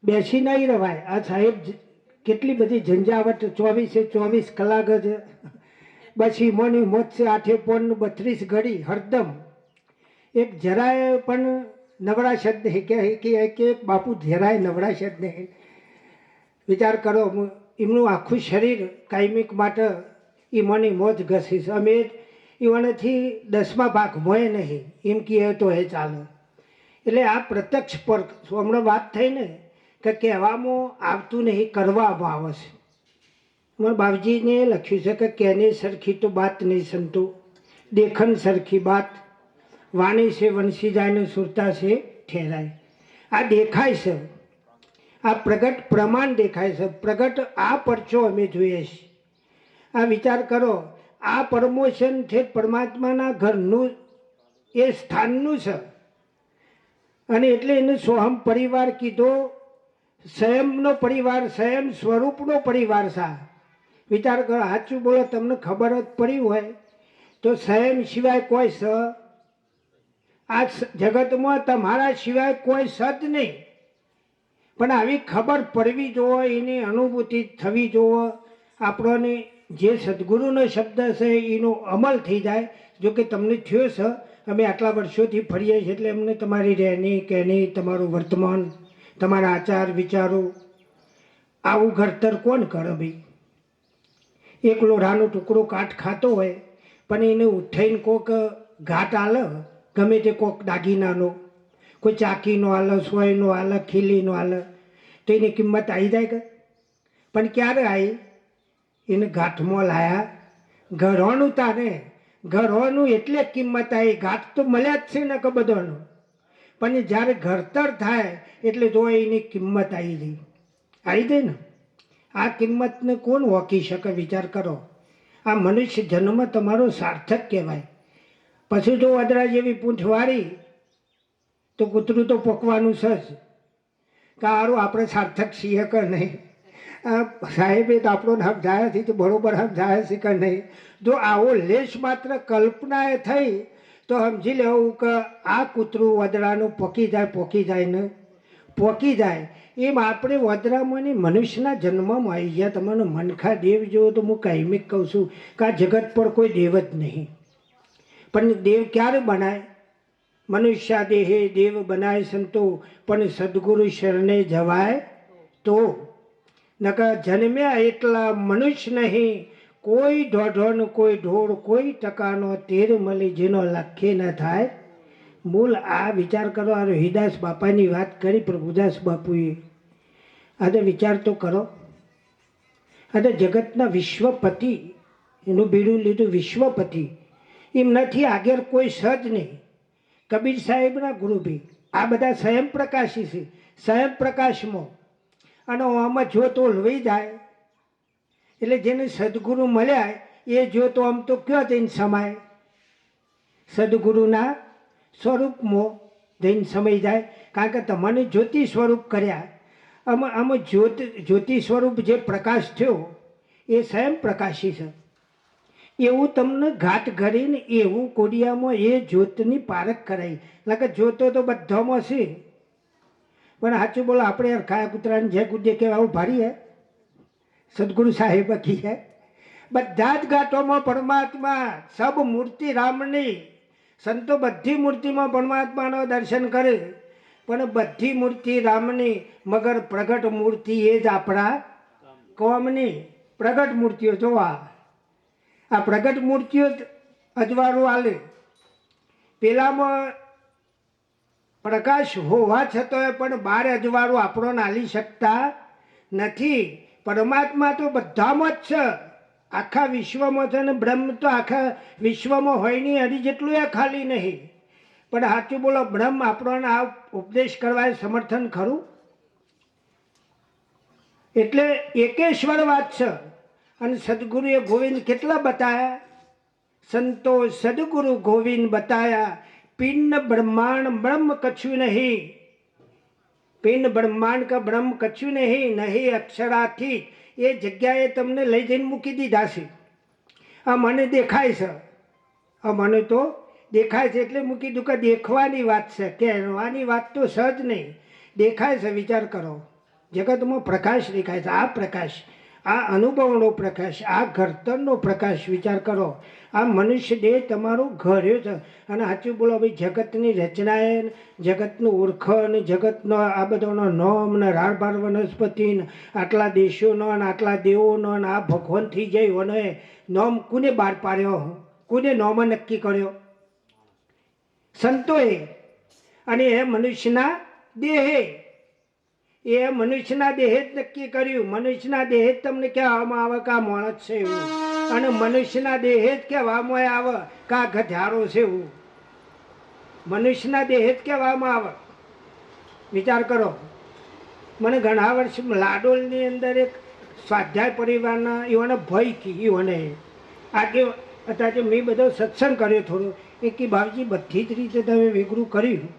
બેસી નહીં રવાય. આ સાહેબ કેટલી બધી ઝંઝાવટ, 24 કલાક જ બસ મોની મોત છે. 8 પોન 32 ઘડી હરદમ એક જરાય પણ નવરાશ જ નહીં કે બાપુ જરાય નવરાશ જ નહીં. વિચાર કરો, એમનું આખું શરીર કાયમિક માટે એ મોની મોત ઘસીશ. અમે એવાનાથી 10મા ભાગ મોય નહીં એમ કહે તો એ ચાલે. એટલે આ પ્રત્યક્ષ પર હમણાં વાત થઈ ને કે કહેવામાં આવતું નહીં, કરવામાં આવે છે. મારા બાપજીને લખ્યું છે કે કેને સરખી તો બાત નહીં સંતો, દેખન સરખી બાત, વાણી છે વંશી જાય ને સુરતા છે ઠેરાય. આ દેખાય છે, આ પ્રગટ પ્રમાણ દેખાય છે. પ્રગટ આ પરચો અમે જોઈએ છીએ. આ વિચાર કરો, આ પ્રમોશન છે પરમાત્માના ઘરનું, એ સ્થાનનું છે. અને એટલે એને સોહમ પરિવાર કીધો. સ્વયંનો પરિવાર, સ્વયં સ્વરૂપનો પરિવાર છે. વિચાર કરો, સાચું બોલો, તમને ખબર જ પડી હોય તો સ્વયં સિવાય કોઈ સ આ જગતમાં તમારા સિવાય કોઈ સત નહીં. પણ આવી ખબર પડવી જોવો, એની અનુભૂતિ થવી જોવો. આપણને જે સદગુરુનો શબ્દ છે એનો અમલ થઈ જાય. જો કે તમને થયો છે અમે આટલા વર્ષોથી ફરીએ છીએ એટલે અમને તમારી રહેણી કહેણી, તમારું વર્તમાન, તમારા આચાર વિચારો, આવું ઘડતર કોણ કરે ભાઈ? એક લોઢાનો ટુકડો કાટ ખાતો હોય પણ એને ઉઠાઈને કોક ઘાટ આલે, ગમે તે કોક દાગીનાનો, કોઈ ચાકીનો આલે, સોયનો આલે, ખીલીનો આલે, તો એની કિંમત આવી જાય કે? પણ ક્યારે આવી? એને ઘાટમાં લાયા ઘરવાનું તારે. ઘરવાનું એટલે કિંમત આવી, ઘાટ તો મળ્યા જ છે ને કે બધાનો. પણ જ્યારે ઘડતર થાય એટલે જો એની કિંમત આવી જાય. આવી જાય ને? આ કિંમતને કોણ ઓળખી શકે? વિચાર કરો. આ મનુષ્ય જન્મ તમારો સાર્થક કહેવાય. પછી જો વદરા જેવી પૂંછ વાળી તો કૂતરું તો પોકવાનું છે જ. કે સારું આપણે સાર્થક છીએ કે નહીં? સાહેબે તો આપણો સમજાયા છે તો બરોબર સમજાયા છે કે નહીં? જો આવો લેશ માત્ર કલ્પનાએ થઈ તો સમજી લેવું કે આ કૂતરું વદરાનું પોકી જાય ને પોકી જાય. એમ આપણે વદરામાંની મનુષ્યના જન્મમાં આવી ગયા. તમને મનખા દેવ જેવો તો હું કાયમિક કહું છું કે આ જગત પર કોઈ દેવ જ નહીં. પણ દેવ ક્યારે બનાય? મનુષ્ય દેહે દેવ બનાય સંતો, પણ સદગુરુ શરણે જવાય તો. નકર જન્મ્યા એટલા મનુષ્ય નહીં, કોઈ ઢોઢોનો કોઈ ઢોળ, કોઈ ટકાનો તેર મળી જેનો લખે ન થાય મૂળ. આ વિચાર કરો. આ રોહિદાસ બાપાની વાત કરી પ્રભુદાસ બાપુએ. આજે વિચાર તો કરો. આજે જગતના વિશ્વપતિ એનું બીડું લીધું વિશ્વપતિ. એમ નથી આગળ કોઈ સજ નહીં. કબીર સાહેબના ગુરુભી આ બધા સ્વયં પ્રકાશી છે. સ્વયં પ્રકાશમાં અને આમાં જો તો લઈ જાય એટલે જેને સદગુરુ મળ્યા એ જો તો આમ તો ક્યાં જઈને સમાય? સદગુરુના સ્વરૂપમાં જઈને સમાઈ જાય. કારણ કે તમને જ્યોતિ સ્વરૂપ કર્યા. આમાં જ્યોતિ સ્વરૂપ જે પ્રકાશ થયો એ સ્વયં પ્રકાશી છે. એવું તમને ઘાટ ઘડીને એવું કોડિયામાં એ જ્યોતની પારખ કરાવી. એટલે કે જ્યોતો તો બધામાં છે, પણ સાચું બોલો આપણે યાર ખાયા કૂતરાને જે કૂદે કહેવાય આવું ભારી હે? સદગુરુ સાહેબ કી હે? બધા જ ઘાટોમાં પરમાત્મા, સબ મૂર્તિ રામની. સંતો બધી મૂર્તિમાં પરમાત્માનો દર્શન કરે, પણ બધી મૂર્તિ રામની, મગર પ્રગટ મૂર્તિ એ જ આપણા કોમની. પ્રગટ મૂર્તિઓ જોવા, આ પ્રગટ મૂર્તિઓ જ અજવાળું આલે. પેલામાં પ્રકાશ હોવા છતાંય પણ બાર અજવાળું આપણો નાલી શકતા નથી. પરમાત્મા તો બધામાં જ છે, આખા વિશ્વમાં છે. ને બ્રહ્મ તો આખા વિશ્વમાં હોય નહીં, હરી જેટલું એ ખાલી નહીં. પણ સાચું બોલો, બ્રહ્મ આપણને આ ઉપદેશ કરવા સમર્થન ખરું? એટલે એકેશ્વર વાત છે. અને સદગુરુએ ગોવિંદ કેટલા બતાયા? સંતો સદગુરુ ગોવિંદ બતાયા. પિંડ બ્રહ્માંડ બ્રહ્મ કછું નહીં. પિંડ બ્રહ્માંડ કા બ્રહ્મ કછું નહીં, નહીં અક્ષરાથી. એ જગ્યાએ તમને લઈ જઈને મૂકી દીધા છે. આ મને દેખાય છે, આ મને તો દેખાય છે એટલે મૂકી દીધું. કે દેખવાની વાત છે, કહેવાની વાત તો સહજ નહીં. દેખાય છે. વિચાર કરો. જગતમાં પ્રકાશ દેખાય છે. આ પ્રકાશ, આ અનુભવનો પ્રકાશ, આ ઘડતરનો પ્રકાશ. વિચાર કરો. આ મનુષ્ય દેહ તમારું ઘર્યો છે. અને સાચું બોલો ભાઈ, જગતની રચનાએ, જગતનું ઓળખણ, જગતનો આ બધાનો નોમ ને રાળભાર વનસ્પતિ, આટલા દેશોનો અને આટલા દેવોનો અને આ ભગવાન થઈ જાય અને નોમ કોને બહાર પાડ્યો? કોને નોમ નક્કી કર્યો? સંતોએ. અને એ મનુષ્યના દેહે, એ મનુષ્યના દેહે જ નક્કી કર્યું. મનુષ્યના દેહે જ તમને કહેવામાં આવે કે આ માણસ છે એવું, અને મનુષ્યના દેહે જ કહેવામાં આવે કે આ ગધારો છે એવું. મનુષ્યના દેહે જ કહેવામાં આવે. વિચાર કરો. મને ઘણા વર્ષ લાડોલની અંદર એક સ્વાધ્યાય પરિવારના એવાને ભય કી એવાને આગે અત્યારે મેં બધો સત્સંગ કર્યો થોડો. એ કે ભાવજી બધી જ રીતે તમે વેગરું કર્યું,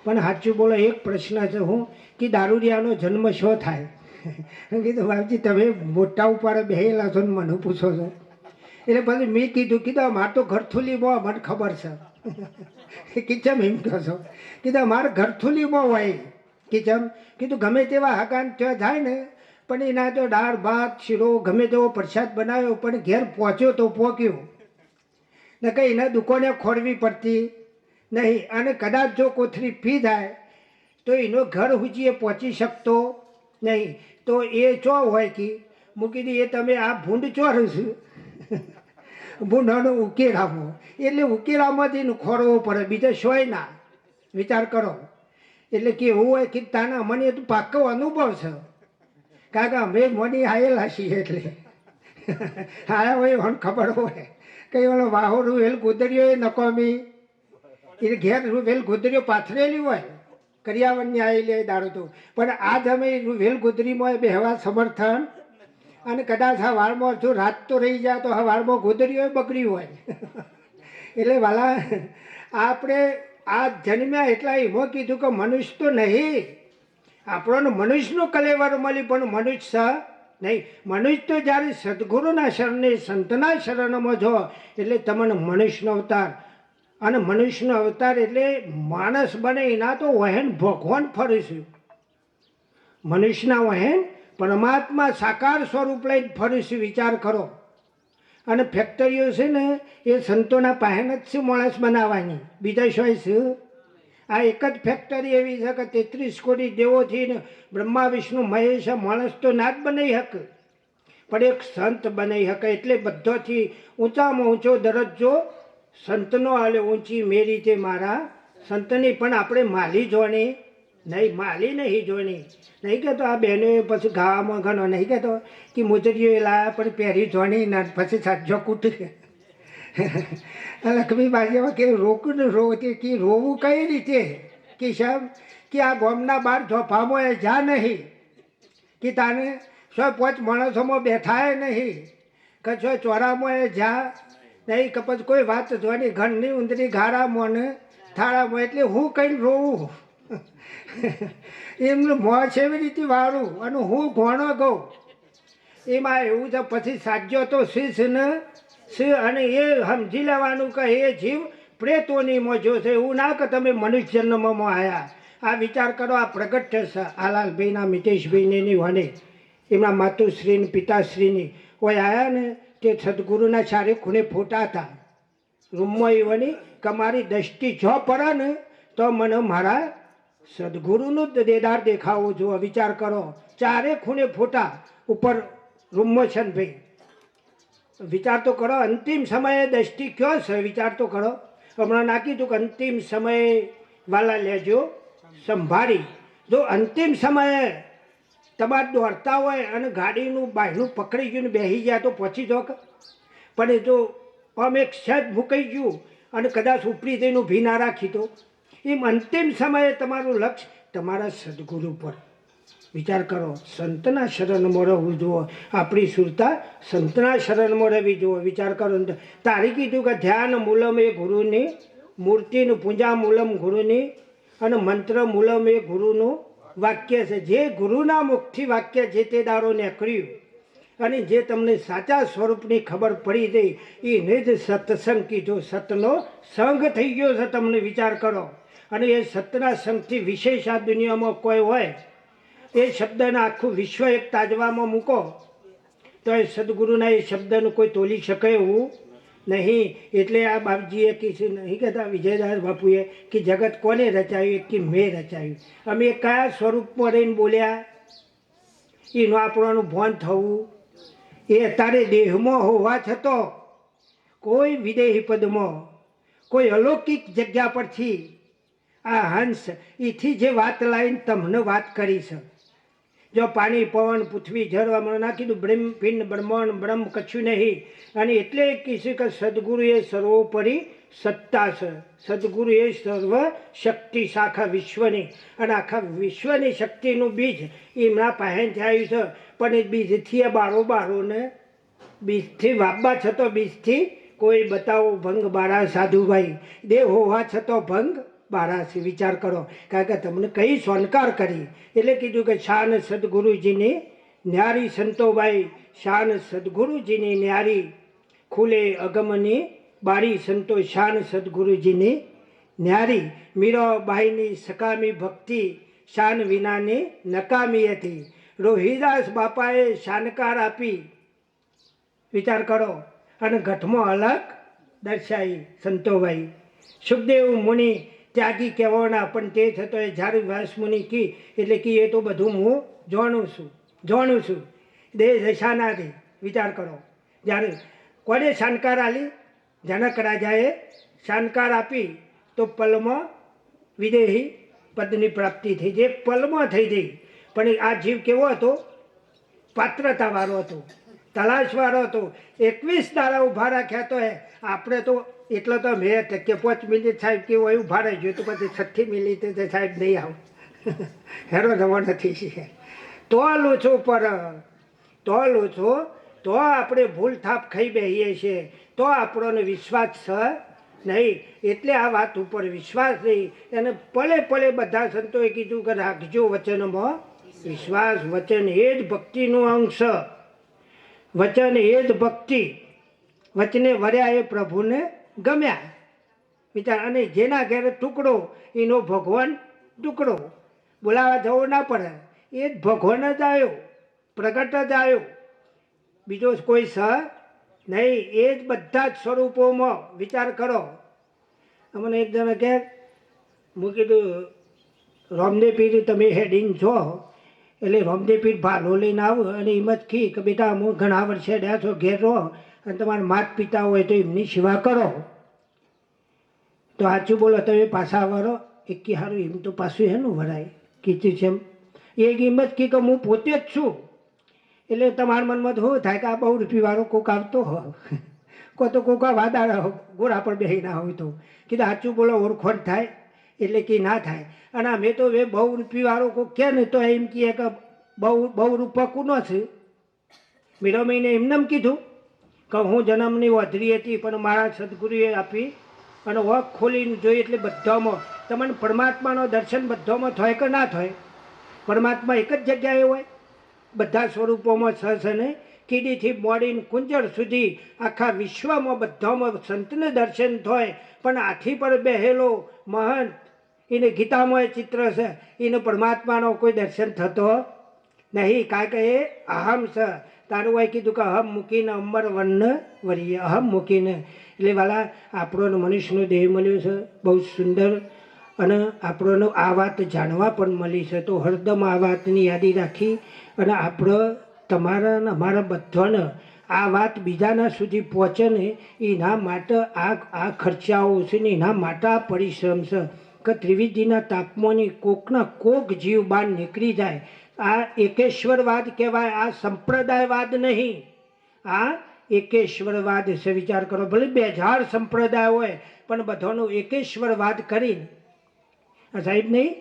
પણ સાચું બોલો એક પ્રશ્ન છે હું કે દારૂડિયાનો જન્મ શો થાય? કીધું બાપજી તમે મોટા ઉપર બેહેલા છો ને મને પૂછો છો. એટલે પછી મેં કીધું મારે તો ઘરથુલીમાં મને ખબર છે. કીચમ એમ કહો છો? કીધું મારે ઘરથુલીમાં હોય. કીચમ? કીધું ગમે તેવા હકાન ત્યાં જાય ને, પણ એના તો દાળ ભાત શીરો ગમે તેવો પ્રસાદ બનાવ્યો, પણ ઘેર પહોંચ્યો તો પહોંચ્યો ને કંઈ એના દુકાને ખોરવી પડતી નહીં. અને કદાચ જો કોથળી પી જાય તો એનો ઘર હુજીએ પહોંચી શકતો નહીં. તો એ ચો હોય કે મૂકી દે એ તમે આ ભૂંડ ચોરું છું ભૂંડાનો ઉકેલામો, એટલે ઉકેલામાંથી ખોરવો પડે, બીજો શોય ના. વિચાર કરો. એટલે કે એવું હોય કે તાના મને તો પાક્કો અનુભવ છે, કારણ કે અમે મની આવેલા છીએ. એટલે આયા હોય મને ખબર હોય કે ઓલો વાહો રૂવેલ ગોદરીઓ એ નકોમી એ ઘેર રૂવેલ ગોદરીઓ પાથરેલી હોય કરિયાવરની આવેલી દારૂ તો, પણ આજ અમે રૂવેલ ગોદરીમાં બેહવા સમર્થન. અને કદાચ આ વાળમાં જો રાત તો રહી જાય તો આ વાળમાં ગોદરીઓ બગડી હોય. એટલે વાલા આપણે આ જન્મ્યા એટલા એમાં કીધું કે મનુષ્ય તો નહીં, આપણને મનુષ્યનો કલેવર મળી પણ મનુષ્ય નહીં. મનુષ્ય તો જ્યારે સદગુરુના શરણે સંતના શરણમાં જો એટલે તમને મનુષ્યનો અવતાર. અને મનુષ્યનો અવતાર એટલે માણસ બને એના તો વહેન ભગવાન ફરીશું. મનુષ્યના વહેન પરમાત્મા સાકાર સ્વરૂપ લઈને ફરીશું. વિચાર કરો. અને ફેક્ટરીઓ છે ને એ સંતોના પહેન જ છે માણસ બનાવવાની, બીજા શું છે? આ એક જ ફેક્ટરી એવી છે કે 33 કોટી દેવોથી ને બ્રહ્મા વિષ્ણુ મહેશ માણસ તો ના જ બનાવી શકે, પણ એક સંત બનાવી શકે. એટલે બધોથી ઊંચામાં ઊંચો દરજ્જો સંતનો હાલે ઊંચી મેરી તે મારા સંતની. પણ આપણે માલી જોણી નહીં, માલી નહીં જોણી. નહીં કહેતો આ બહેનોએ પછી ગાવામાં ઘણો નહીં કહેતો કે મુજરીઓ લાયા પણ પહેરી જોણી ના પછી સાજો કૂટ. લક્ષ્મી બાજીમાં કે રોકું કે રોવું કઈ રીતે કે સાહેબ કે આ ગામના બહાર જોફામાં એ જા નહીં કે તાને 105 માણસોમાં બેઠાય નહીં કે ચોરામાં એ જા નહીં કે પછી કોઈ વાત જોવાની ઘરની ઊંધરી ઘારામાં ને થાળામાં. એટલે હું કઈ રોવું એમનું મોં છે એવી રીતે વાળું અને હું ઘોણો ગઉં એમાં એવું છે. પછી સાજો તો શીશ ને અને એ સમજી લેવાનું કે એ જીવ પ્રેતોની મોજો છે. એવું ના કે તમે મનુષ્ય જન્મમાં આવ્યા. આ વિચાર કરો. આ પ્રગટ છે આલાલભાઈના મિતેશભાઈની વને એમના માતુશ્રીની પિતાશ્રીની કોઈ આવ્યા ને તે સદગુરુના ચારે ખૂણે ફોટા હતા રૂમમાં. એ વની કે મારી દ્રષ્ટિ જો પડે ને તો મને મારા સદગુરુનું દેદાર દેખાવો જુઓ. વિચાર કરો. ચારે ખૂણે ફોટા ઉપર રૂમમાં છે ને ભાઈ. વિચાર તો કરો. અંતિમ સમયે દ્રષ્ટિ કયો છે? વિચાર તો કરો. હમણાં નાખી તું કે અંતિમ સમયે વાલા લેજો સંભાળી. જો અંતિમ સમયે તમારે દોડતા હોય અને ગાડીનું બાયનું પકડી ગયું ને બેસી ગયા તો પહોંચી જો. પણ એ જો આમ એક સજ મૂકાઈ ગયું અને કદાચ ઉપરી જઈને ઊભી ના રાખી તો એમ અંતિમ સમયે તમારું લક્ષ્ય તમારા સદગુરુ પર. વિચાર કરો. સંતના શરણમાં રહેવું જુઓ. આપણી સુરતા સંતના શરણમાં રહેવી જુઓ. વિચાર કરો. તારી કીધું કે ધ્યાન મૂલમ એ ગુરુની, મૂર્તિનું પૂજા મૂલમ ગુરુની, અને મંત્ર મૂલમ એ ગુરુનું વાક્ય છે. જે ગુરુના મુખથી વાક્ય જે તે દારો નીકળ્યું અને જે તમને સાચા સ્વરૂપની ખબર પડી ગઈ એને જ સત્સંગ કીધો. સતનો સંગ થઈ ગયો છે તમને. વિચાર કરો. અને એ સતના સંગથી વિશેષ આ દુનિયામાં કોઈ હોય એ શબ્દને આખું વિશ્વ એક તાજવામાં મૂકો તો એ સદગુરુના એ શબ્દનું કોઈ તોલી શકે એવું નહીં. એટલે આ બાપજીએ કીધું નહીં કહેતા વિજયદાસ બાપુએ કે જગત કોને રચાયું? કે મેં રચાયું. અમે કયા સ્વરૂપમાં રહીને બોલ્યા એનું આપણું ભાન થવું. એ અત્યારે દેહમાં હોવા છતાં કોઈ વિદેહી પદમાં કોઈ અલૌકિક જગ્યા પરથી આ હંસ એથી જે વાત લાવીને તમને વાત કરી છે. જો પાણી પવન પૃથ્વી જળવામાં નાખી દઉં બ્રહ્મ પિંડ બ્રહ્માંડ બ્રહ્મ કશું નહીં. અને એટલે કહીશું કે સદગુરુ એ સર્વોપરી સત્તા છે. સદગુરુ એ સર્વ શક્તિ છે આખા વિશ્વની. અને આખા વિશ્વની શક્તિનું બીજ એમના પહેનથી આવ્યું છે. પણ એ બીજથી બારો ને બીજથી વાપવા છતો બીજથી કોઈ બતાવો ભંગ બારા સાધુભાઈ દેવ હોવા છતો ભંગ બારા છે. વિચાર કરો. કારણ કે તમને કઈ સ્વીકાર કરી. એટલે કીધું કે શાન સદગુરુજીની ન્યારી સંતોભાઈ, શાન સદગુરુજીની ન્યારી, ખુલે અગમની બારી સંતો શાન સદગુરુજીની ન્યારી. મીરાબાઈની સકામી ભક્તિ શાન વિનાની નકામી હતી. રોહિદાસ બાપાએ શાનકાર આપી. વિચાર કરો. અને ઘટમાં અલગ દર્શાવી સંતોભાઈ. સુખદેવ મુનિ ત્યાગી કહેવાના, પણ તે છતાં એ જ્યારે વ્યાસ મુનિ કી એટલે કે એ તો બધું હું જાણું છું દેહ દશાના દે. વિચાર કરો, જ્યારે કોને શાનકાર આલી? જનક રાજાએ શાનકાર આપી તો પલમાં વિદેહી પદની પ્રાપ્તિ થઈ, જે પલમાં થઈ ગઈ. પણ આ જીવ કેવો હતો? પાત્રતાવાળો હતો, તલાશવાળો હતો. 21 દાડા ઊભા રાખ્યા તો આપણે તો એટલો તો મેં કે 5 મિનિટ સાહેબ કેવું હોય ઊભા રહી ગયું તો પછી 6 મિનિટે તો સાહેબ નહીં આવું હેરો જવો નથી છે. તો લૂછો પર તો લૂછો તો આપણે ભૂલ થાપ ખાઈ બેસીએ છીએ, તો આપણોને વિશ્વાસ છે નહીં. એટલે આ વાત ઉપર વિશ્વાસ નહીં. એને પલે પલે બધા સંતોએ કીધું કે રાખજો વચનમાં વિશ્વાસ. વચન એ જ ભક્તિનું અંશ, વચન એ જ ભક્તિ. વચને વર્યા એ પ્રભુને ગમ્યા. વિચાર, અને જેના ઘેર ટુકડો એનો ભગવાન ટુકડો. બોલાવા જવો ના પડે, એ જ ભગવાન જ આવ્યો, પ્રગટ જ આવ્યો, બીજો કોઈ સ નહીં. એ જ બધા જ સ્વરૂપોમાં. વિચાર કરો. અમને એક જણા કહે, હું કીધું રામદેવ પીર તમે હેડીને છો એટલે રામદેવ પીર ભાલો લઈને આવો અને હિંમત કી કે બેટા હું ઘણા વર્ષે રહ્યા છો ઘેર રહો અને તમારા માત પિતા હોય તો એમની સેવા કરો. તો સાચું બોલો, તમે પાછા વરો એક કી સારું એમ તો પાછું એનું વરાય કીધું છે એમ. એક હિંમત કી કે હું પોતે જ છું. એટલે તમારા મનમાં તો શું થાય કે આ 100 રૂપિયાવાળો કોક આવતો હોય, કો તો કોકા વાદા ગોળા પર બેસી ના હોય તો કીધું સાચું બોલો ઓળખોટ થાય એટલે કે ના થાય. અને અમે તો 100 રૂપિયાવાળો કોઈ કે ને તો એમ કહે કે 100 રૂપિયા કુનો છે. મીરો મહિને એમને કીધું કે હું જન્મની વધરી હતી પણ મારા સદગુરુએ આપી અને વખ ખોલીને જોઈ એટલે બધામાં તમને પરમાત્માનો દર્શન બધામાં થાય કે ના થાય? પરમાત્મા એક જ જગ્યાએ હોય, બધા સ્વરૂપોમાં છે ને. કીડીથી મોડીને કુંજર સુધી આખા વિશ્વમાં બધામાં સંતને દર્શન થાય, પણ હાથી પર બેહેલો મહંત એને ગીતામાં ચિત્ર છે, એને પરમાત્માનો કોઈ દર્શન થતો નહીં. કારણ કે એ અહમ છે. તારું હોય કીધું કે અહમ મૂકીને અમર વન વરીએ, અહમ મૂકીને. એટલે વાલા આપણોને મનુષ્યનો દેહ મળ્યો છે બહુ સુંદર, અને આપણને આ વાત જાણવા પણ મળી છે. તો હરદમ આ વાતની યાદી રાખી અને આપણે તમારા ને અમારા બધાને આ વાત બીજાના સુધી પહોંચે ને એના માટે આ ખર્ચાઓ છે ને એના માટે આ પરિશ્રમ છે કે ત્રિવિધિના તાપમાનની કોકના કોક જીવ બહાર નીકળી જાય. આ એકેશ્વરવાદ કહેવાય, આ સંપ્રદાયવાદ નહીં, આ એકેશ્વરવાદ છે. વિચાર કરો, ભલે 2000 સંપ્રદાય હોય પણ બધાનો એકેશ્વરવાદ કરીને સાહેબ નહીં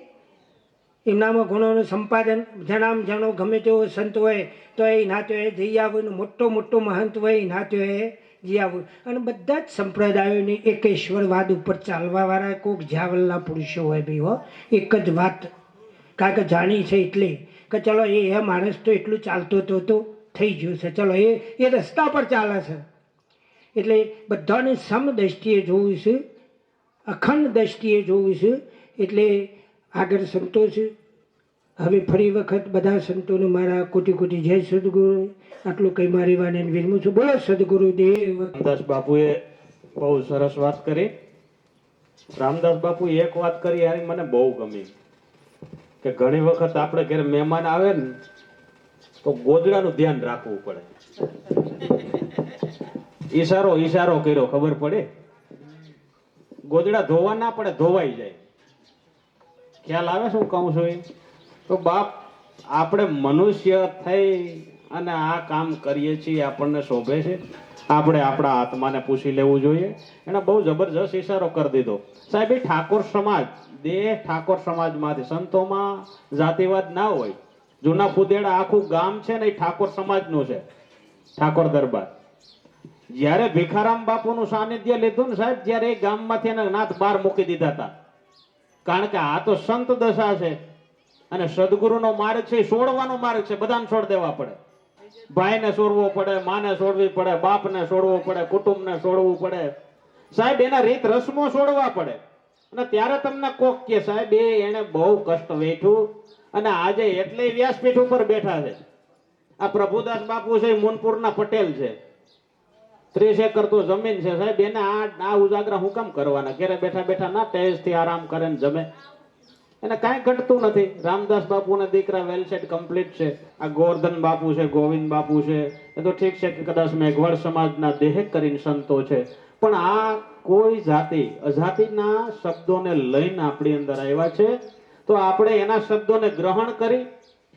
એમનામાં ગુણોનું સંપાદન જણો ગમે તેવો સંત હોય તો એ નાતો એ જઈ આવું, મોટો મહંત હોય એ નાતો એ જઈ આવું. અને બધા જ સંપ્રદાયોની એકેશ્વરવાદ ઉપર ચાલવાવાળા કોઈક જ્યાવલના પુરુષો હોય ભાઈ હો. એક જ વાત કારણ કે જાણી છે એટલે કે ચલો એ માણસ તો એટલું ચાલતો તો થઈ ગયું છે, ચલો એ રસ્તા પર ચાલે છે. એટલે બધાને સમ દ્રષ્ટિએ જોવું છે, અખંડ દ્રષ્ટિએ જોવું છે. એટલે આગળ સંતો છે. હવે ફરી વખત બધા સંતોને મારા કોટી કોટી જય સદગુરુ. આટલું કઈ મારી વાને વિરમું છું. બોલો સદગુરુ દેવ. રામદાસ બાપુએ બહુ સરસ વાત કરી. રામદાસ બાપુ એક વાત કરી યાર મને બહુ ગમી કે ઘણી વખત આપણે ઘરે મહેમાન આવે ને તો ગોદડાનું ધ્યાન રાખવું પડે. ઈશારો કર્યો ખબર પડે, ગોદડા ધોવા ના પડે, ધોવાઈ જાય. ખ્યાલ આવે શું કહું છું એ? તો બાપ આપણે મનુષ્ય થઈ અને આ કામ કરીએ છીએ, આપણને શોભે છે? આપણે આપણા આત્માને પૂછી લેવું જોઈએ. એને બહુ જબરજસ્ત ઈશારો કરી દીધો. સાહેબ એ ઠાકોર સમાજ, દેહ ઠાકોર સમાજમાંથી, સંતોમાં જાતિવાદ ના હોય. જૂના ફુદેડા આખું ગામ છે ને એ ઠાકોર સમાજનું છે, ઠાકોર દરબાર. જ્યારે ભીખારામ બાપુનું સાનિધ્ય લીધું ને સાહેબ, ત્યારે એ ગામમાંથી એના નાથ બહાર મૂકી દીધા હતા. કારણ કે આ તો સંત દશા છે અને સદગુરુનો માર્ગ છે, છોડવાનો માર્ગ છે. બધાને છોડ દેવા પડે. ભાઈને છોડવો પડે, માને છોડવી પડે, બાપને છોડવો પડે, કુટુંબને છોડવું પડે. સાહેબ એના રીત રસમો છોડવા પડે. અને ત્યારે તમને કોક કે સાહેબ એને બહુ કષ્ટ વેઠ્યું અને આજે એટલે વ્યાસપીઠ ઉપર બેઠા છે. આ પ્રભુદાસ બાપુ છે, મુનપુરના પટેલ છે. 30 એકર તો જમીન છે સાહેબ, એને આ ઉજાગરા હું કામ કરવાના? ઘરે બેઠા બેઠા ના ટેસ્ટથી આરામ કરે ને જમે? એને કાંઈ ઘટતું નથી. રામદાસ બાપુના દીકરા વેલ સેટ કમ્પ્લીટ છે. આ ગોવર્ધન બાપુ છે, ગોવિંદ બાપુ છે, એ તો ઠીક છે કે કદાચ મેઘવાળ સમાજના દેહ કરીને સંતો છે, પણ આ કોઈ જાતિ અજાતિના શબ્દોને લઈને આપણી અંદર આવ્યા છે. તો આપણે એના શબ્દોને ગ્રહણ કરી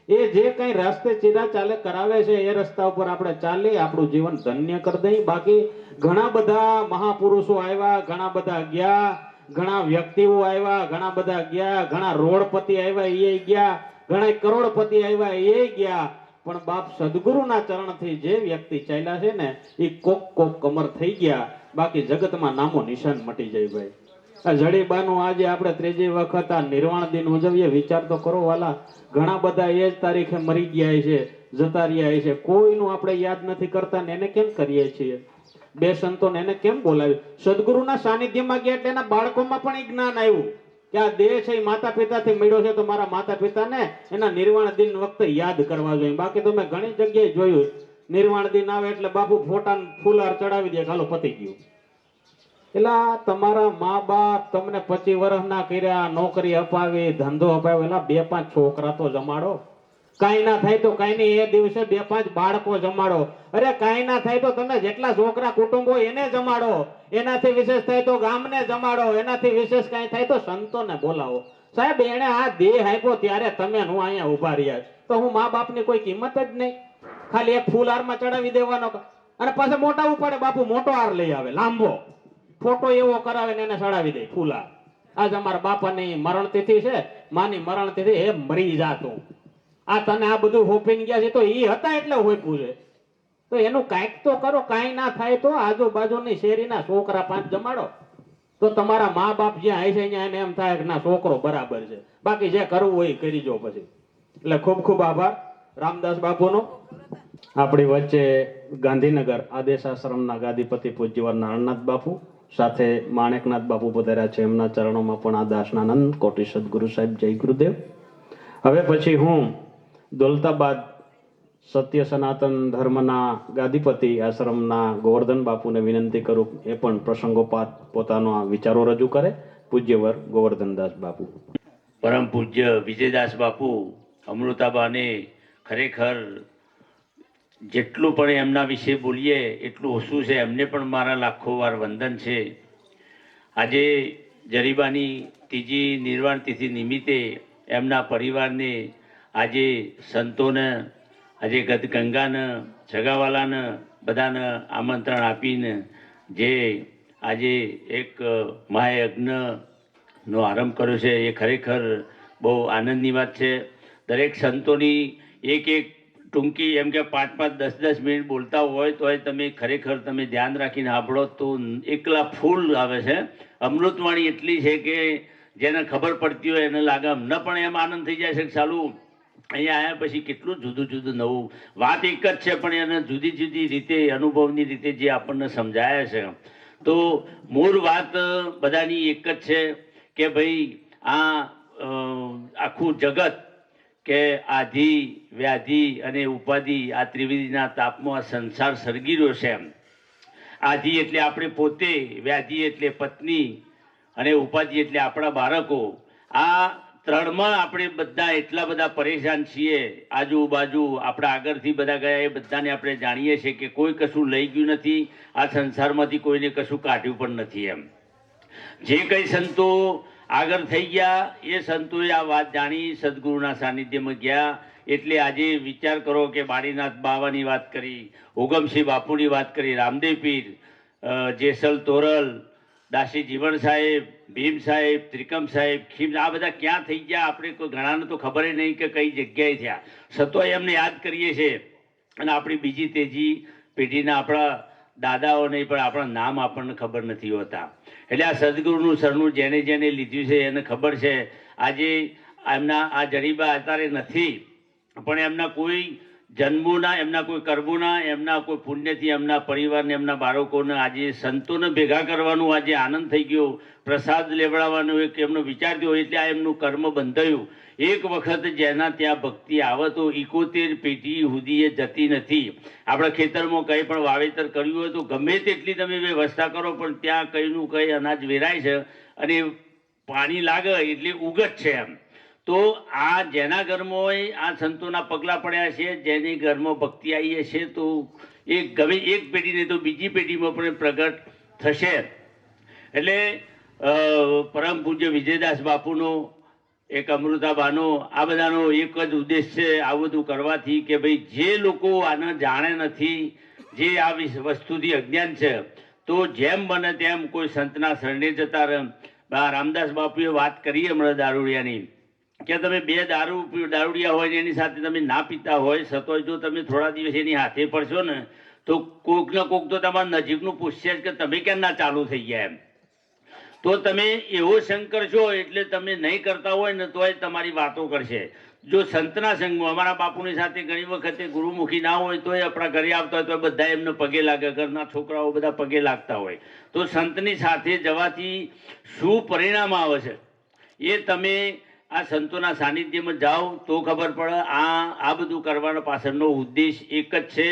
એ જે કઈ રસ્તે ચીરા ચાલે કરાવે છે એ રસ્તા ઉપર આપણે ચાલી આપણું જીવન ધન્ય કરી દઈએ. બાકી ઘણા બધા મહાપુરુષો આવ્યા, ઘણા બધા ગયા, ઘણા વ્યક્તિઓ આવ્યા, ઘણા બધા ગયા, ઘણા રોડપતિ આવ્યા એ ગયા, ઘણા કરોડપતિ આવ્યા એ ગયા, પણ બાપ સદગુરુના ચરણથી જે વ્યક્તિ ચાલ્યા છે ને એ કોક કોક કમર થઈ ગયા. બાકી જગતમાં નામો નિશાન મટી જાય ભાઈ. આ જડીબાનું આજે આપણે ત્રીજી વખત આ નિર્વાણ દિન ઉજવીએ. વિચાર તો કરો વાલા, ઘણા બધા એ જ તારીખે મરી ગયા છે, જતા રહ્યા છે, કોઈનું આપણે યાદ નથી કરતા ને એને કેમ કરીએ છીએ? બે સંતોને એને કેમ બોલાવી? સદગુરુના સાનિધ્યમાં ગયા એટલે એના બાળકોમાં પણ એ જ્ઞાન આવ્યું કે આ દેહ છે એ માતા પિતાથી મળ્યો છે, તો મારા માતા પિતાને એના નિર્વાણ દિન વખતે યાદ કરવા જોઈએ. બાકી તો મેં ઘણી જગ્યાએ જોયું, નિર્વાણ દિન આવે એટલે બાપુ ફોટા ફૂલહાર ચડાવી દે, હાલો પતી ગયું. એટલે તમારા મા બાપ તમને 25 વર્ષના કર્યા, નોકરી અપાવી, ધંધો અપાવ્યો, એટલે 2-5 છોકરા તો જમાડો. કાંઈ ના થાય તો કાંઈ નહીં, એ દિવસે 2-5 બાળકો જમાડો. અરે કાંઈ ના થાય તો તમે જેટલા છોકરા કુટુંબ હોય એને જમાડો. એનાથી વિશેષ થાય તો ગામને જમાડો. એનાથી વિશેષ કાંઈ થાય તો સંતોને બોલાવો. સાહેબ એને આ દેહ આપ્યો ત્યારે તમે હું અહીંયા ઉભા રહ્યા તો હું મા બાપની કોઈ કિંમત જ નહીં. ખાલી એક ફૂલ હારમાં ચડાવી દેવાનો અને પાછા મોટા ઉપાડે. બાપુ મોટો હાર લઈ આવે, લાંબો ફોટો એવો કરાવે ને એને ચડાવી દે ફૂલહાર. આજ અમારા બાપાની મરણ તિથિ છે, માની મરણ તિથિ, એ મરી જાતું. આ તને આ બધું હોપીને ગયા છે તો એ હતા એટલે હોપ્યું છે, તો એનું કાંઈક તો કરો. કાંઈ ના થાય તો આજુબાજુની શેરીના છોકરા 5 જમાડો, તો તમારા મા બાપ જ્યાં આવી છે અહીંયા એને એમ થાય કે ના છોકરો બરાબર છે. બાકી જે કરવું હોય એ કરી જો પછી. એટલે ખૂબ ખૂબ આભાર રામદાસ બાપુનો. આપણી વચ્ચે ગાંધીનગર આદેશ આશ્રમના ગાદીપતિ પૂજ્ય નારણનાથ બાપુ સાથે માણેકનાથ બાપુ પધાર્યા છે. એમના ચરણોમાં પણ આ દાસના અનંત કોટી સદગુરુ સાહેબ જય ગુરુદેવ. હવે પછી હું દોલતાબાદ સત્ય સનાતન ધર્મના ગાદીપતિ આશ્રમના ગોવર્ધન બાપુને વિનંતી કરું એ પણ પ્રસંગોપાત પોતાના વિચારો રજૂ કરે. પૂજ્યવર ગોવર્ધનદાસ બાપુ. પરમ પૂજ્ય વિજયદાસ બાપુ અમૃતાબાને ખરેખર જેટલું પણ એમના વિશે બોલીએ એટલું ઓછું છે. એમને પણ મારા લાખો વાર વંદન છે. આજે જરીબાની ત્રીજી નિર્વાણ તિથિ નિમિત્તે એમના પરિવારને, આજે સંતોને, આજે ગદગંગાને, જગાવાલાને બધાને આમંત્રણ આપીને જે આજે એક મહાયજ્ઞનો આરંભ કર્યો છે એ ખરેખર બહુ આનંદની વાત છે. દરેક સંતોની એક ટૂંકી એમ કે 5-5, 10-10 મિનિટ બોલતા હોય તો તમે ખરેખર તમે ધ્યાન રાખીને સાંભળો તો એકલા ફૂલ આવે છે. અમૃતવાણી એટલી છે કે જેને ખબર પડતી હોય એને લાગે. અમને પણ એમ આનંદ થઈ જાય છે કે ચાલુ અહીંયા આવ્યા પછી કેટલું જુદું જુદું નવું. વાત એક જ છે પણ એને જુદી જુદી રીતે અનુભવની રીતે જે આપણને સમજાય છે. તો મૂળ વાત બધાની એક જ છે કે ભાઈ આ આખું જગત કે આધિ વ્યાધિ અને ઉપાધિ આ ત્રિવેદીના તાપમાં સંસાર સર્ગી રહ્યો છે. આધિ એટલે આપણે પોતે, વ્યાધિ એટલે પત્ની અને ઉપાધિ એટલે આપણા બાળકો. આ ત્રણમાં આપણે બધા એટલા બધા પરેશાન છીએ. આજુબાજુ આપણા આગળથી બધા ગયા એ બધાને આપણે જાણીએ છીએ કે કોઈ કશું લઈ ગયું નથી. આ સંસારમાંથી કોઈને કશું કાઢ્યું પણ નથી. એમ જે કંઈ સંતો આગળ થઈ ગયા એ સંતોએ આ વાત જાણી, સદગુરુના સાનિધ્યમાં ગયા. એટલે આજે વિચાર કરો કે બાળીનાથ બાવાની વાત કરી, ઉગમસિંહ બાપુની વાત કરી, રામદેવ પીર, જેસલ તોરલ, દાસી જીવણ સાહેબ, ભીમ સાહેબ, ત્રિકમ સાહેબ, ખીમ, આ બધા ક્યાં થઈ ગયા આપણે કોઈ ઘણાને તો ખબર નહીં કે કઈ જગ્યાએ થયા. છતાંય એમને યાદ કરીએ છીએ. અને આપણી બીજી તેજી પેઢીના આપણા દાદાઓ નહીં પણ આપણા નામ આપણને ખબર નથી હોતા. એટલે આ સદગુરુનું સરનું જેને જેને લીધું છે એને ખબર છે. આજે એમના આ જડીબા અત્યારે નથી પણ એમના કોઈ જન્મોના, એમના કોઈ કર્મોના, એમના કોઈ પુણ્યથી એમના પરિવારને, એમના બાળકોને આજે સંતોને ભેગા કરવાનું આજે આનંદ થઈ ગયો, પ્રસાદ લેવડાવવાનો એક એમનો વિચાર થયો, એટલે આ એમનું કર્મ બંધાયું. એક વખત જેના ત્યાં ભક્તિ આવે તો 71 પેઢી સુધી એ જતી નથી. આપણા ખેતરમાં કંઈ પણ વાવેતર કર્યું હોય તો ગમે તેટલી તમે વ્યવસ્થા કરો પણ ત્યાં કંઈનું કંઈ અનાજ વેરાય છે અને પાણી લાગે એટલે ઉગજ છે એમ. તો આ જેના ઘરમાં હોય આ સંતોના પગલાં પડ્યા છે, જેની ઘરમાં ભક્તિ આવી છે તો એ ગમે એક પેઢીને તો બીજી પેઢીમાં પણ પ્રગટ થશે. એટલે પરમ પૂજ્ય વિજયદાસ બાપુનો, એક અમૃતાબાનો, આ બધાનો એક જ ઉદ્દેશ છે આ બધું કરવાથી કે ભાઈ જે લોકો આને જાણે નથી, જે આ વસ્તુથી અજ્ઞાન છે, તો જેમ બને તેમ કોઈ સંતના શરણે જતા રહે. રામદાસ બાપુએ વાત કરી હમણાં દારૂડિયાની, કે તમે બે દારૂડિયા હોય ને એની સાથે તમે ના પીતા હોય છતાંય જો તમે થોડા દિવસ એની હાથે પડશો ને તો કોક ને કોક તો તમારા નજીકનું પૂછશે જ કે તમે કેમ ના ચાલુ થઈ ગયા એમ. તો તમે એવો સંગ કરશો એટલે તમે નહીં કરતા હોય ને તોય તમારી વાતો કરશે. જો સંતના સંગમાં, અમારા બાપુની સાથે ઘણી વખતે ગુરુમુખી ના હોય તોય આપણા ઘરે આવતા હોય તો બધા એમને પગે લાગે, ઘરના છોકરાઓ બધા પગે લાગતા હોય. તો સંતની સાથે જવાથી શું પરિણામ આવે છે એ તમે આ સંતોના સાનિધ્યમાં જાઓ તો ખબર પડે. આ બધું કરવાનો પાછળનો ઉદ્દેશ એક જ છે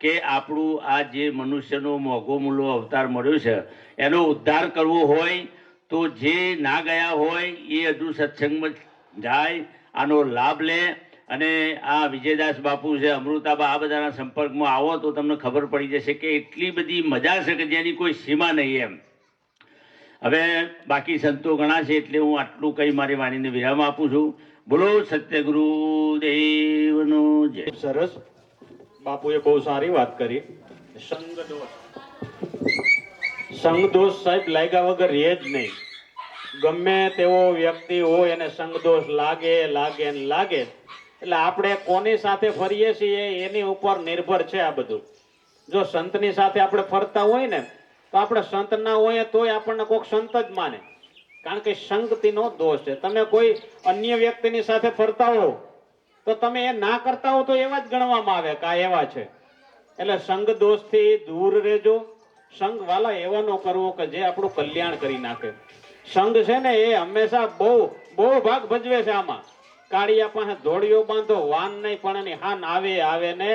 કે આપણું આ જે મનુષ્યનો મોઘો મૂલો અવતાર મળ્યો છે એનો ઉદ્ધાર કરવો હોય તો જે ના ગયા હોય એ હજુ સત્સંગમાં જાય, આનો લાભ લે. અને આ વિજયદાસ બાપુ છે, અમૃતાબા, આ બધાના સંપર્કમાં આવો તો તમને ખબર પડી જશે કે એટલી બધી મજા છે કે જેની કોઈ સીમા નહીં એમ. હવે બાકી સંતો ઘણા છે એટલે હું આટલું કહી મારી વાણીને વિરામ આપું છું. બોલો સત્યગુરુ દેવનો જય. સરસ, બાપુએ બહુ સારી વાત કરી. સંગદોષ સાહેબ લાગ્યા વગર રહે જ નહીં. ગમે તેવો વ્યક્તિ હોય એને સંગદોષ લાગે. એટલે આપણે કોની સાથે ફરીએ છીએ એની ઉપર નિર્ભર છે આ બધું. જો સંતની સાથે આપણે ફરતા હોય ને તો આપણે સંત ના હોય તોય આપણને કોઈક સંત જ માને, કારણ કે સંગતિનો દોષ છે. તમે કોઈ અન્ય વ્યક્તિની સાથે ફરતા હો તો તમે એ ના કરતા હો તો એવા જ ગણવામાં આવે કે આ એવા છે. એટલે સંગ દોષથી દૂર રહેજો. સંગ વાલા એવા નો કરવો કે જે આપણું કલ્યાણ કરી નાખે. સંગ છે ને એ હંમેશા બહુ ભાગ ભજવે છે આમાં. કાળિયા પાસે ધોળીઓ બાંધો વાન નહીં પણ એની હાન આવે ને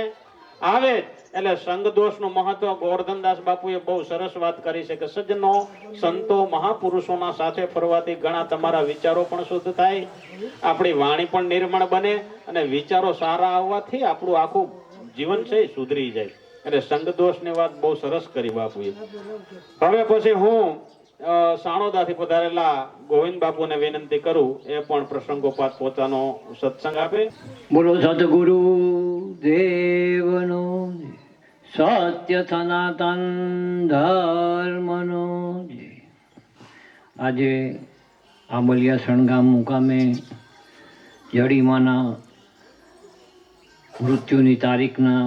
આવે જ. એટલે સંગ દોષનું મહત્વ ગોવર્ધનદાસ બાપુએ બહુ સરસ વાત કરી છે કે સજ્જનો, સંતો, મહાપુરુષોના સાથે ફરવાથી ઘણા તમારા વિચારો પણ શુદ્ધ થાય, આપણી વાણી પણ નિર્મળ બને અને વિચારો સારા આવવાથી આપણું આખું જીવન છે એ સુધરી જાય. એટલે સંગ દોષની વાત બહુ સરસ કરી બાપુએ. હવે પછી હું સાણોદાથી પધારેલા ગોવિંદ બાપુને વિનંતી કરું એ પણ પ્રસંગોપાત પોતાનો સત્સંગ આપે. બોલો સદગુરુ દેવનો, સત્ય સનાતન ધર્મનો. આજે આંબલિયા સણગામ મુકામે જડીમાના મૃત્યુની તારીખના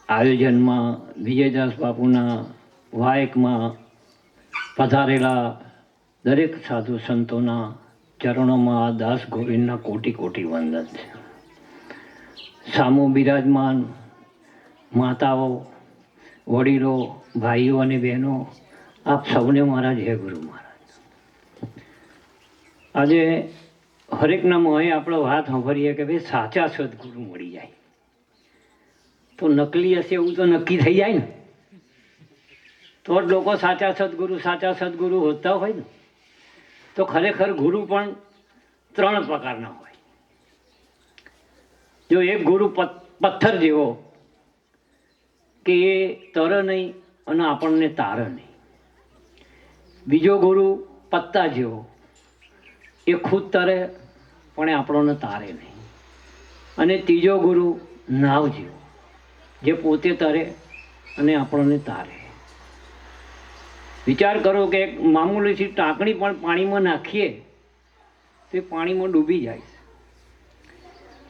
આયોજનમાં વિજયદાસ બાપુના વાયકમાં પધારેલા દરેક સાધુ સંતોના ચરણોમાં આ દાસ ગોવિંદના કોટી કોટી વંદન છે. સામુ બિરાજમાન માતાઓ, વડીલો, ભાઈઓ અને બહેનો, આપ સૌને મારા જય ગુરુ મહારાજ. આજે હરેકના મોંએ આપણે વાત સાંભળીએ કે ભાઈ સાચા સદગુરુ મળી જાય તો નકલી હશે એવું તો નક્કી થઈ જાય ને. તો જ લોકો સાચા સદગુરુ હોતા હોય ને. તો ખરેખર ગુરુ પણ 3 પ્રકારના હોય. જો એક ગુરુ પથ્થર જેવો કે એ તરે નહીં અને આપણને તારે નહીં. બીજો ગુરુ પત્તા જેવો, એ ખુદ તરે પણ એ આપણને તારે નહીં. અને ત્રીજો ગુરુ નાવ જેવો, જે પોતે તરે અને આપણને તારે. વિચાર કરો કે એક મામૂલીથી ટાંકણી પણ પાણીમાં નાખીએ તો એ પાણીમાં ડૂબી જાય છે.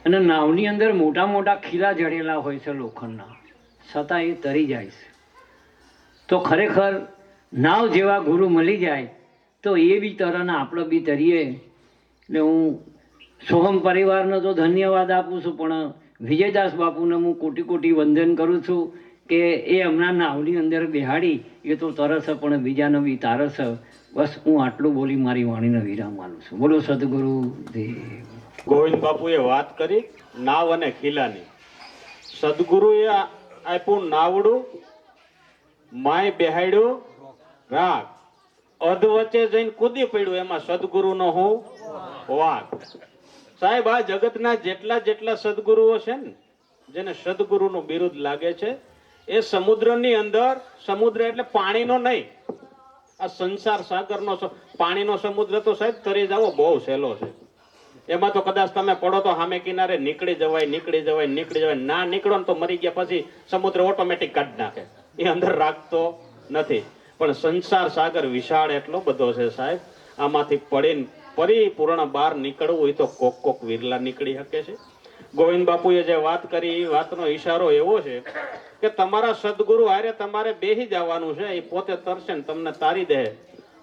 અને નાવની અંદર મોટા મોટા ખીલા જડેલા હોય છે લોખંડના, છતાં એ તરી જાય છે. તો ખરેખર નાવ જેવા ગુરુ મળી જાય તો એ બી તરને આપણે બી તરીએ. એટલે હું સોહમ પરિવારનો તો ધન્યવાદ આપું છું, પણ વિજયદાસ બાપુને હું કોટી કોટી વંદન કરું છું કે એ હમણાં નાવની અંદર બેહાડી એ તો તરસ પણ બીજાને બી તારસ. બસ હું આટલું બોલી મારી વાણીને વિરામ આલું છું. બોલો સદગુરુ દેવ. ગોવિંદ બાપુએ વાત કરી નાવ અને ખીલાની. સદગુરુએ આપ્યું નાવડું, માય બેહાડ્યું રાગ, અધ વચ્ચે જઈને કૂદી પડ્યું, એમાં સદગુરુનો હું વાગ. સાહેબ, આ જગતના જેટલા સદગુરુઓ છે ને, જેને સદગુરુનું બિરુદ લાગે છે, એ સમુદ્રની અંદર, સમુદ્ર એટલે પાણીનો નહીં, આ સંસાર સાગરનો પાણીનો સમુદ્ર તો સાહેબ તરી જાવો બહુ સહેલો છે. એમાં તો કદાચ તમે પડો તો સામે કિનારે નીકળી જવાય. ના નીકળો ને તો મરી ગયા પછી સમુદ્ર ઓટોમેટિક કાઢી નાખે, એ અંદર રાખતો નથી. પણ સંસાર સાગર વિશાળ એટલો બધો છે સાહેબ, આમાંથી પડીને પરિપૂર્ણ બહાર નીકળવું હોય તો કોક વિરલા નીકળી શકે છે. ગોવિંદ બાપુએ જે વાત કરી એ વાતનો ઈશારો એવો છે કે તમારા સદગુરુ હારે તમારે બેહી જવાનું છે. એ પોતે તરશે ને તમને તારી દે,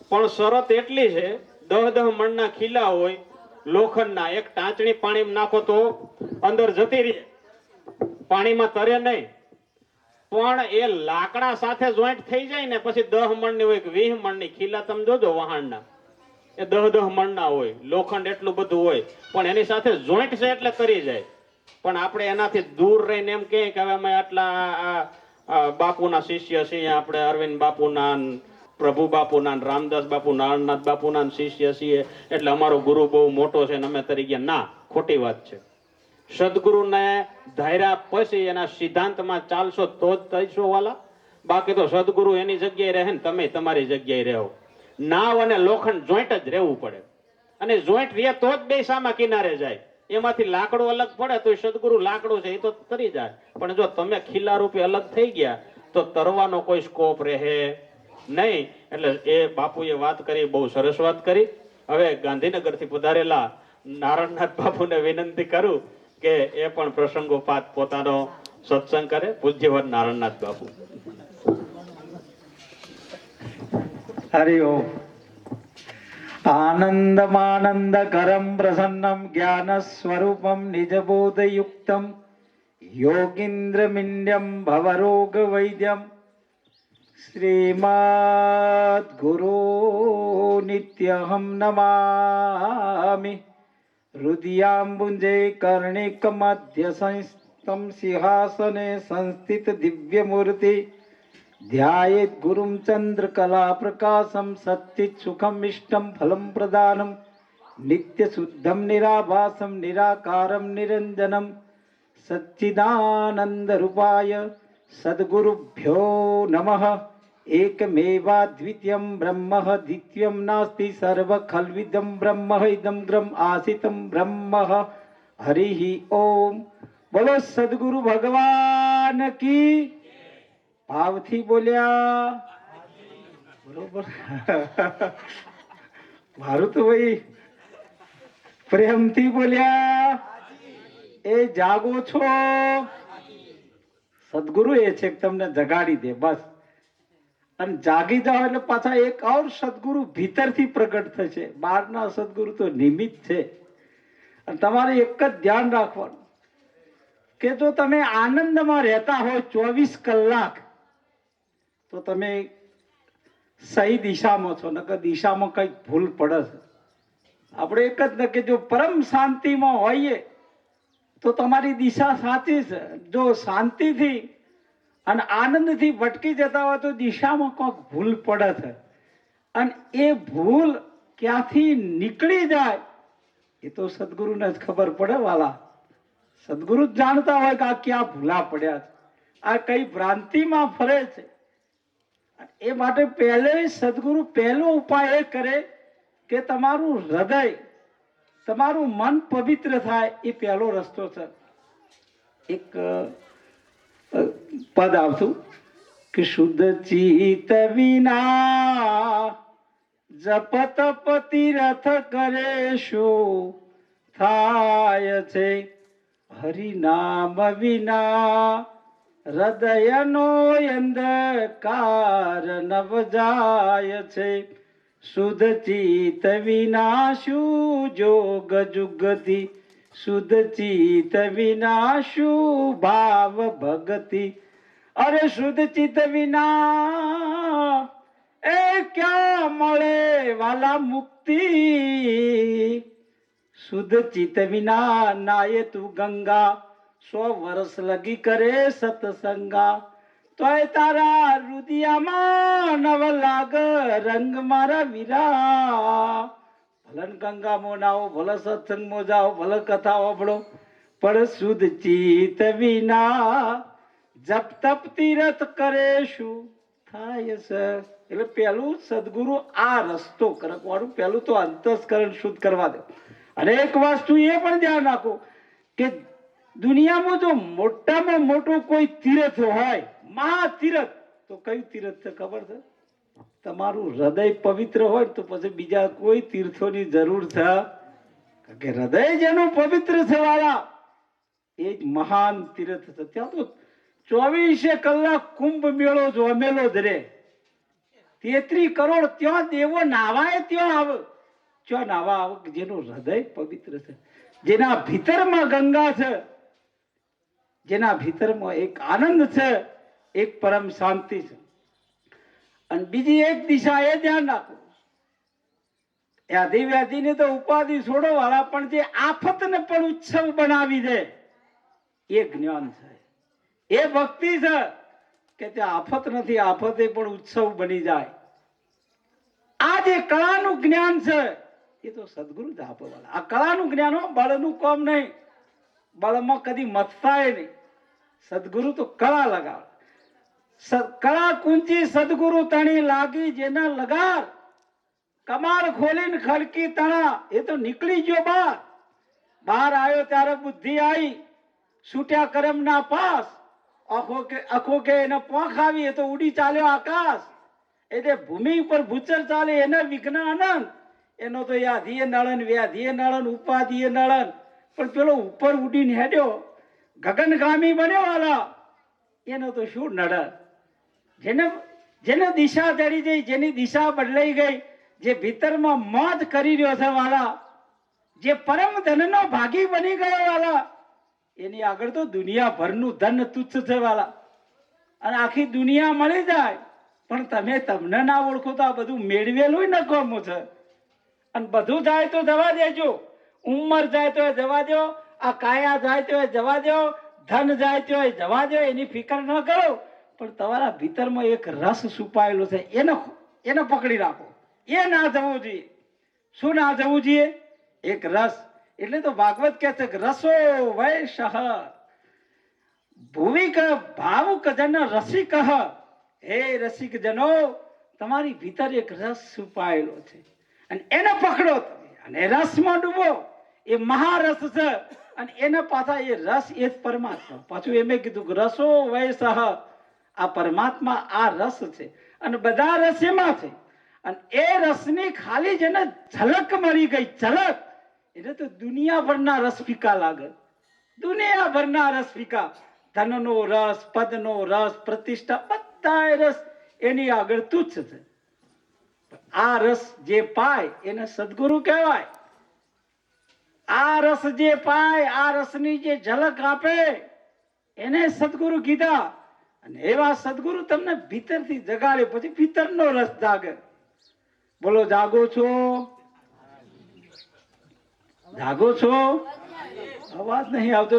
પણ શરત એટલી છે, 10 મણના ખીલા હોય લોખંડના, એક ટાંચણી પાણીમાં નાખો તો અંદર જતી રહે, પાણીમાં તરે નહીં. પણ એ લાકડા સાથે જોઈન્ટ થઈ જાય ને પછી 10 મણની હોય કે 20 મણની ખીલા તમે જોજો વહાણના, એ 10 મણના હોય, લોખંડ એટલું બધું હોય, પણ એની સાથે જોઈન્ટ છે એટલે તરી જાય. પણ આપણે એનાથી દૂર રહીને એમ કહે કે હવે અમે આટલા બાપુના શિષ્ય છીએ, આપણે અરવિંદ બાપુના, પ્રભુ બાપુના, રામદાસ બાપુ, નારાયણનાથ બાપુના શિષ્ય છીએ એટલે અમારો ગુરુ બહુ મોટો છે ને અમે તરી ગયા. ના, ખોટી વાત છે. સદગુરુને ધાર્યા પછી એના સિદ્ધાંતમાં ચાલશો તો જ થઈશો વાલા, બાકી તો સદગુરુ એની જગ્યાએ રહે ને તમે તમારી જગ્યાએ રહો. નાવ અને લોખંડ જોઈન્ટ જ રહેવું પડે, અને જોઈન્ટ રહે તો જ બે સામા કિનારે જાય. એમાંથી લાકડું અલગ પડે તો સદગુરુ લાકડું છે એ તો તરી જાય, પણ જો તમે ખીલા રૂપે અલગ થઈ ગયા તો તરવાનો કોઈ સ્કોપ રહે નહીં. એટલે એ બાપુએ વાત કરી, બહુ સરસ વાત કરી. હવે ગાંધીનગરથી પધારેલા નારાયણનાથ બાપુને વિનંતી કરું કે એ પણ પ્રસંગોપાત પોતાનો સત્સંગ કરે. પૂજ્યવત નારાયણનાથ બાપુ. હરિ ઓમ. આનંદમાનંદકરમ પ્રસન્નમ જ્ઞાન સ્વરૂપમ નિજબોધયુક્તમ યોગીન્દ્રમિન્યમ ભવરોગ વૈદ્યમ શ્રીમદ ગુરુ નિત્યહમ નમામિ. હૃદયાંબુંજે કર્ણિક મધ્ય સંસ્થમ સિંહાસને સંસ્થિત દિવ્યમૂર્તિ ધ્યાયેત ગુરુમ ચંદ્રકલા પ્રકાશમ સચ્ચિત સુખમ ઇષ્ટમ ફલમ પ્રદાનમ નિત્ય શુદ્ધમ નિરાભાસમ નિરાકારમ નિરંજનમ સચ્ચિદાનંદ રૂપાય સદ્ગુરુભ્યો નમઃ. એકમેવાદ્વિતીયમ બ્રહ્મ દ્વિતીયમ નાસ્તિ સર્વ ખલ્વિદમ બ્રહ્મ ઇદમ ગ્રમ આસિતમ બ્રહ્મ. હરિ ઓમ. બોલો સદગુરુ ભગવાન કી. ભાવથી બોલ્યા બરોબર. મારું તો ભાઈ પ્રેમથી બોલ્યા. એ જાગો છો, સદગુરુ એ છે કે તમને જગાડી દે બસ, અને જાગી જાઓ એટલે પાછા એક ઓર સદગુરુ ભીતરથી પ્રગટ થશે. બહારના સદગુરુ તો નિમિત્ત છે. અને તમારે એક જ ધ્યાન રાખવાનું કે જો તમે આનંદમાં રહેતા હોય 24 કલાક તો તમે સહી દિશામાં છો, નકર દિશામાં કંઈક ભૂલ પડે છે. આપણે એક જ ન કે જો પરમ શાંતિમાં હોઈએ તો તમારી દિશા સાચી છે. જો શાંતિથી અને આનંદથી ભટકી જતા હોય તો દિશામાં કોઈક ભૂલ પડે છે, અને એ ભૂલ ક્યાંથી નીકળી જાય એ તો સદગુરુને જ ખબર પડે વાલા. સદગુરુ જ જાણતા હોય કે આ ક્યાં ભૂલા પડ્યા છે, આ કઈ ભ્રાંતિમાં ફરે છે. એ માટે પહેલે સદગુરુ પહેલો ઉપાય એ કરે કે તમારું હૃદય, તમારું મન પવિત્ર થાય. એ પહેલો રસ્તો છે. એક પદ આવતું કે શુદ્ધ ચિત્ત વિના જપ તપ તીરથ કરે શું થાય છે, હરિનામ વિના હૃદયનો અંધકાર નવ જાય છે. શુદ્ધ ચિત્ત વિના શું જોગ જુગતિ શુદ્ધ ચિત્ત વિના શું ભાવ ભક્તિ, અરે શુદ્ધ ચિત્ત વિના એ ક્યાં મળે વાલા મુક્તિ, શુદ્ધ ચિત્ત વિના નાય તું ગંગા, 100 વર્ષ લગી કરે સતસંગા, તોય તારા રુદિયામાં નવ લાગ રંગ મારા વીરા, ભલન ગંગામાં નાઓ, ભલે સત્સંગમાં જાઓ, ભલે કથા સાંભળો, પણ શુદ્ધ ચિત્ત વિના જપ તપ તીરથ કરે શું થાય છે. એટલે પહેલું સદગુરુ આ રસ્તો કરવાનું, પહેલું તો અંતસ્કરણ શુદ્ધ કરવા દે. અને એક વસ્તુ એ પણ ધ્યાન રાખો કે દુનિયામાં જો મોટામાં મોટું કોઈ તીર્થ હોય, મહા તીર્થ, તો કયું તીર્થ છે ખબર છે? તમારું હૃદય પવિત્ર હોય તો પછી બીજા કોઈ તીર્થોની જરૂર છે? કારણ કે હૃદય જેનું પવિત્ર છે વાળા, એ જ મહાન તીર્થ છે. ત્યાં તો 24 કલાક કુંભ મેળો જમેલો જ રે, 33 કરોડ ત્યાં દેવો નાવાય ત્યાં આવે, ત્યાં નાવા આવે જેનું હૃદય પવિત્ર છે, જેના ભીતરમાં ગંગા છે, જેના ભીતરમાં એક આનંદ છે, એક પરમ શાંતિ છે. અને બીજી એક દિશા એ ધ્યાન રાખો, યાદી વ્યાધિને તો ઉપાધિ છોડો વાળા, પણ જે આફતને પણ ઉત્સવ બનાવી દે એ જ્ઞાન છે, એ ભક્તિ છે કે તે આફત નથી, આફતે પણ ઉત્સવ બની જાય. આ જે કળાનું જ્ઞાન છે એ તો સદગુરુ જ આપે વાળા. આ કળાનું જ્ઞાન હો, બળનું કામ નહીં, બળમાં કદી મથતાય નહીં. સદગુરુ તો કળા લગાવે, કળા કુંજી સદગુરુ તણી લાગી જેના લગાર, કમાર ખોલીને ખડકી તણા, એ તો નીકળી ગયો બહાર. બહાર આવ્યો ત્યારે બુદ્ધિ આવી, છૂટ્યા કરમ ના પાસ, આખો કે એને પોખ આવી, એ તો ઉડી ચાલ્યો આકાશ. એટલે ભૂમિ ઉપર ભૂચર ચાલે એને વિઘ્ન અનંત, એનો તો યાધીએ નળન, વ્યાધીએ નળન, ઉપાધિએ નળન, પણ પેલો ઉપર ઉડીને હેડ્યો ગગનગામી બન્યો વાલા, એનો તો શું નડન. જેને દિશા ચડી ગઈ, જેની દિશા બદલાઈ ગઈ, જે ભીતરમાં મોજ કરી રહ્યો છે વાલા, જે પરમ ધનનો ભાગી બની ગયો વાલા, એની આગળ તો દુનિયાભરનું ધન તુચ્છ છે વાલા. અને આખી દુનિયા મળી જાય પણ તમે તમને ના ઓળખો તો આ બધું મેળવેલું નકામું છે. અને બધું જાય તો જવા દેજો, ઉંમર જાય તો જવા દો, આ કાયા જાય તો જવા દો, ધન જાય તો જવા દો, એની ફિકર ન કરો. પણ તમારા ભીતરમાં એક રસ છુપાયેલો છે, એને પકડી રાખો. એ ના જવું જોઈએ. શું ના જવું જોઈએ? એક રસ. એટલે તો ભાગવત કહે છે કે રસો વૈશ ભુવિક ભાવુક જન રસિક. હે રસિક જનો, તમારી ભીતર એક રસ છુપાયેલો છે અને એને પકડો તમે અને રસમાં ડૂબો. એ મહારસ છે અને એને પાછા એ રસ એ જ પરમાત્મા. પાછું એમ કીધું કે રસો વૈશ, આ પરમાત્મા આ રસ છે અને બધા રસ એમાં છે. અને એ રસની ખાલી જેને ઝલક મળી ગઈ, ઝલક, એટલે તો દુનિયાભરના રસ ફીકા લાગે, દુનિયાભરના રસ ફીકા. ધનનો રસ, પદનો રસ, પ્રતિષ્ઠા, બધા રસ એની આગળ તુચ્છ છે. આ રસ જે પાય એને સદગુરુ કહેવાય. આ રસ જે પાય, આ રસની જે ઝલક આપે એને સદગુરુ કીધા. અને એવા સદગુરુ તમને ભીતરથી જગાડે, પછી ભીતરનો રસ જાગે. બોલો, જાગો છો? જાગો છો? અવાજ નહીં આવતો.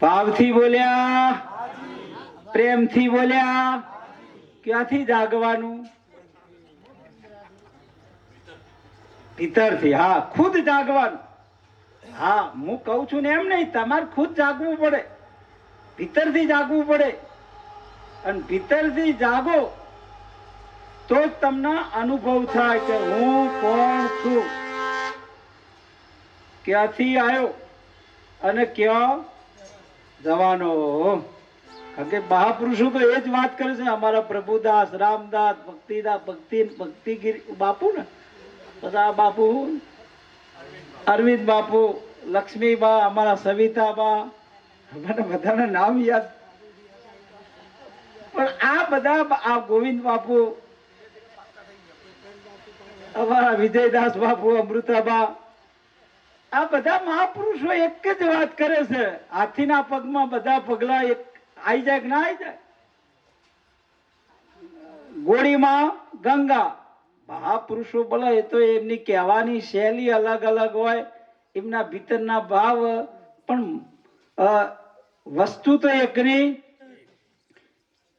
ભાવથી બોલ્યા, પ્રેમથી બોલ્યા. ક્યાંથી જાગવાનું? ભીતરથી. હા, ખુદ જાગવાનું. હા, હું કઉ છું ને એમ નહીં, તમારે ખુદ જાગવું પડે, ભીતરથી જાગવું પડે. અને ભીતરથી જાગો તો જ તમને અનુભવ થાય કે હું કોણ છું, ક્યાંથી આવ્યો અને ક્યાં જવાનો. કારણ કે મહાપુરુષો તો એ જ વાત કરે છે. અમારા પ્રભુદાસ, રામદાસ, ભક્તિદાસ, ભક્તિગીરી બાપુ ને, પછી આ બાપુ અરવિંદ બાપુ, લક્ષ્મીબા, અમારા સવિતાબા, મને બધાના નામ યાદ. પણ આ બધા, આ ગોવિંદ બાપુ, અમારા વિજયદાસ બાપુ, અમૃતાબા, આ બધા મહાપુરુષો એક જ વાત કરે છે, હાથીના પગમાં બધા પગલા એક આઈ જાય કે ના આઈ જાય. ગોળીમાં ગંગા, મહાપુરુષો બોલે એ તો એમની કહેવાની શૈલી અલગ અલગ હોય, એમના ભીતરના ભાવ, પણ વસ્તુ તો એકની.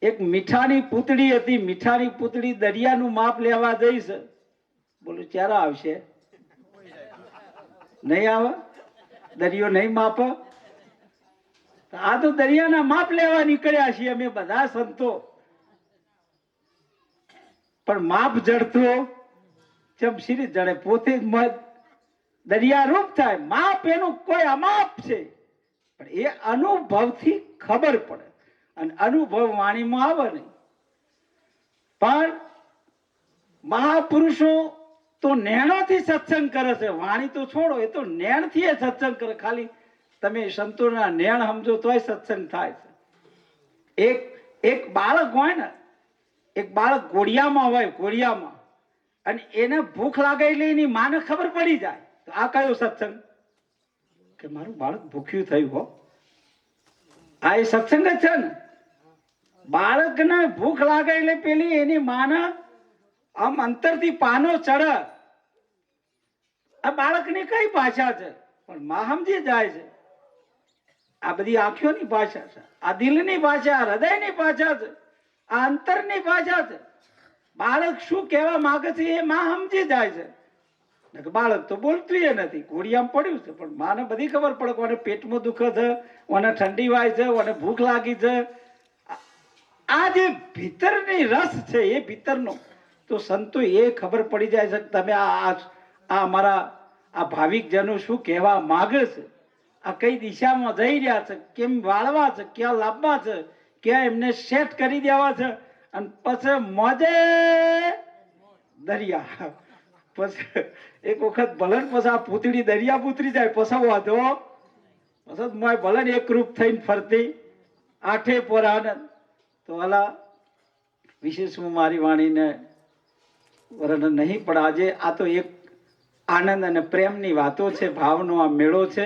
એક મીઠાની પૂતળી હતી, મીઠાની પૂતળી દરિયાનું માપ લેવા જઈશ, બોલું ક્યારે આવશે? નહીં આવે, દરિયો નહીં માપ. આ તો દરિયાના માપ લેવા નીકળ્યા છીએ અમે બધા સંતો, પણ માપ જડતો ચમશીરી જડે, પોતે જ મત દરિયા રૂપ થાય. માપ એનું કોઈ અમાપ છે, પણ એ અનુભવથી ખબર પડે, અને અનુભવ વાણીમાં આવે નહીં. પણ મહાપુરુષો તો નેણોથી સત્સંગ કરે છે, વાણી તો છોડો, એ તો નેણથી એ સત્સંગ કરે. ખાલી તમે સંતોના નેણ સમજો તોય સત્સંગ થાય છે. એક બાળક હોય ને, એક બાળક ઘોડિયામાં હોય, ઘોડિયામાં, અને એને ભૂખ લાગે એટલે એની માને ખબર પડી જાય, તો આ કયો સત્સંગ? કે મારું બાળક ભૂખ્યું થયું હો, આ એ સત્સંગ જ છે ને. બાળકને ભૂખ લાગે એટલે પેલી એની માને આમ અંતરથી પાનો ચડે. આ બાળકની કઈ ભાષા છે? પણ માં સમજી જાય છે. આ બધી આંખોની ભાષા છે, આ દિલની ભાષા, હૃદયની ભાષા છે, આ અંતરની ભાષા છે. બાળક શું કહેવા માંગે છે એ માં સમજી જાય છે. બાળક તો બોલતું એ નથી, ઘોડિયામાં પડ્યું છે, પણ માને બધી ખબર પડે કોને પેટમાં દુખે છે, કોને ઠંડી વાય છે, કોને ભૂખ લાગી છે. આ જે ભીતરની રસ છે એ ભીતરનો તો સંતો એ ખબર પડી જાય છે. તમે આ અમારા આ ભાવિક જનો શું કહેવા માંગે છે, આ કઈ દિશામાં જઈ રહ્યા છે, કેમ વાળવા છે, ક્યાં લાવવા છે, ક્યાં એમને સેટ કરી દેવા છે, અને પછી મોજે દરિયા. પછી એક વખત ભલન પછી આ પૂતળી દરિયા પૂતરી જાય, પછી વાંધો પછી ભલન એક રૂપ થઈને ફરતી આઠે પર આનંદ. તો અલા વિશેષ હું મારી વાણીને વર્ણન નહીં, પણ આજે આ તો એક આનંદ અને પ્રેમની વાતો છે, ભાવનો આ મેળો છે.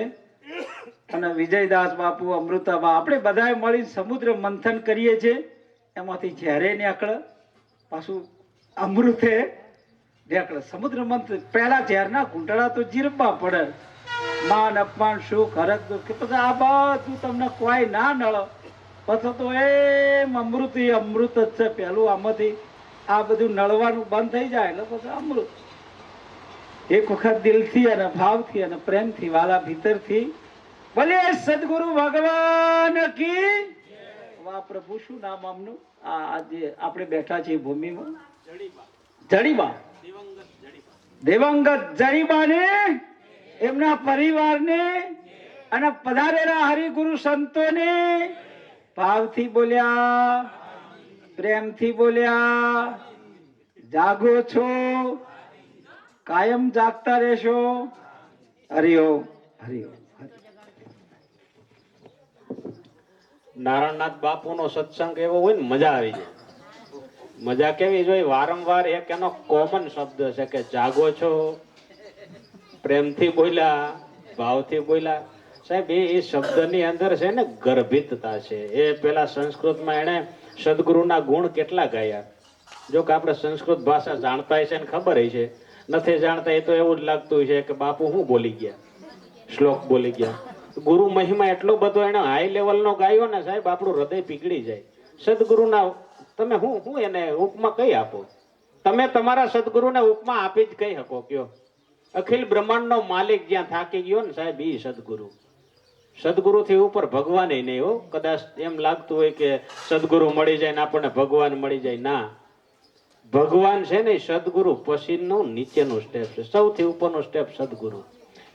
અને વિજયદાસ બાપુ, અમૃતાબા, આપણે બધાએ મળી સમુદ્ર મંથન કરીએ છીએ, એમાંથી ઝેરે નીકળે, પાછું અમૃતે નીકળે. સમુદ્ર મંથન પહેલા ઝેરના ઘૂંટડા તો જીરબા પડે, માન અપમાન સુખ હરક દુઃખ, પછી આ બધું તમને કોઈ ના નળ, પછી તો એમ અમૃત જ છે. પેલું આમાંથી આ બધું નળવાનું બંધ થઈ જાય એટલે પછી અમૃત. એક વખત દિલથી અને ભાવથી અને પ્રેમથી, વાલા ભીતરથી બોલે સદગુરુ ભગવાન કી. વાહ પ્રભુ, શું નામ આમનું? આજે આપણે બેઠા છીએ ભૂમિમાં, જડીબા, દિવંગત જડીબાને, એમના પરિવારને અને પધારેલા હરિગુરુ સંતોને ભાવથી બોલ્યા, પ્રેમથી બોલ્યા, જાગો છો, કાયમ જાગતા રહેશો. હરિઓમ, હરિઓમ. નારાયણનાથ બાપુનો સત્સંગ એવો હોય ને મજા આવી જાય. મજા કેવી જોઈએ? વારંવાર એક એનો કોમન શબ્દ છે કે જાગો છો, પ્રેમથી બોલ્યા, ભાવથી બોલ્યા. સાહેબ એ શબ્દની અંદર છે ને ગર્ભિતતા છે. એ પેલા સંસ્કૃતમાં એને સદગુરુના ગુણ કેટલા ગાયા. જો કે આપણે સંસ્કૃત ભાષા જાણતા છે ને ખબર છે, નથી જાણતા એ તો એવું જ લાગતું છે કે બાપુ શું બોલી ગયા, શ્લોક બોલી ગયા. ગુરુ મહિમા એટલો બધો એને હાઈ લેવલનો ગાયો ને સાહેબ, આપણું હૃદય પીગળી જાય. સદગુરુના તમે હું એને ઉપમા કઈ આપો? તમે તમારા સદગુરુને ઉપમા આપી જ કઈ શકો કયો? અખિલ બ્રહ્માંડનો માલિક જ્યાં થાકી ગયો ને સાહેબ, ઈ સદગુરુ. સદગુરુથી ઉપર ભગવાન નહીં હો. કદાચ એમ લાગતું હોય કે સદગુરુ મળી જાય ને આપણને ભગવાન મળી જાય, ના. ભગવાન છે ને સદગુરુ પછીનું નીચેનું સ્ટેપ છે, સૌથી ઉપરનું સ્ટેપ સદગુરુ.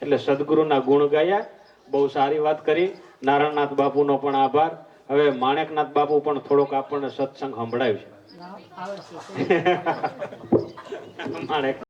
એટલે સદગુરુના ગુણ ગાયા. બહુ સારી વાત કરી. નારાયણનાથ બાપુનો પણ આભાર. હવે માણેકનાથ બાપુ પણ થોડોક આપણને સત્સંગ સંભળાવ્યું છે. માણેક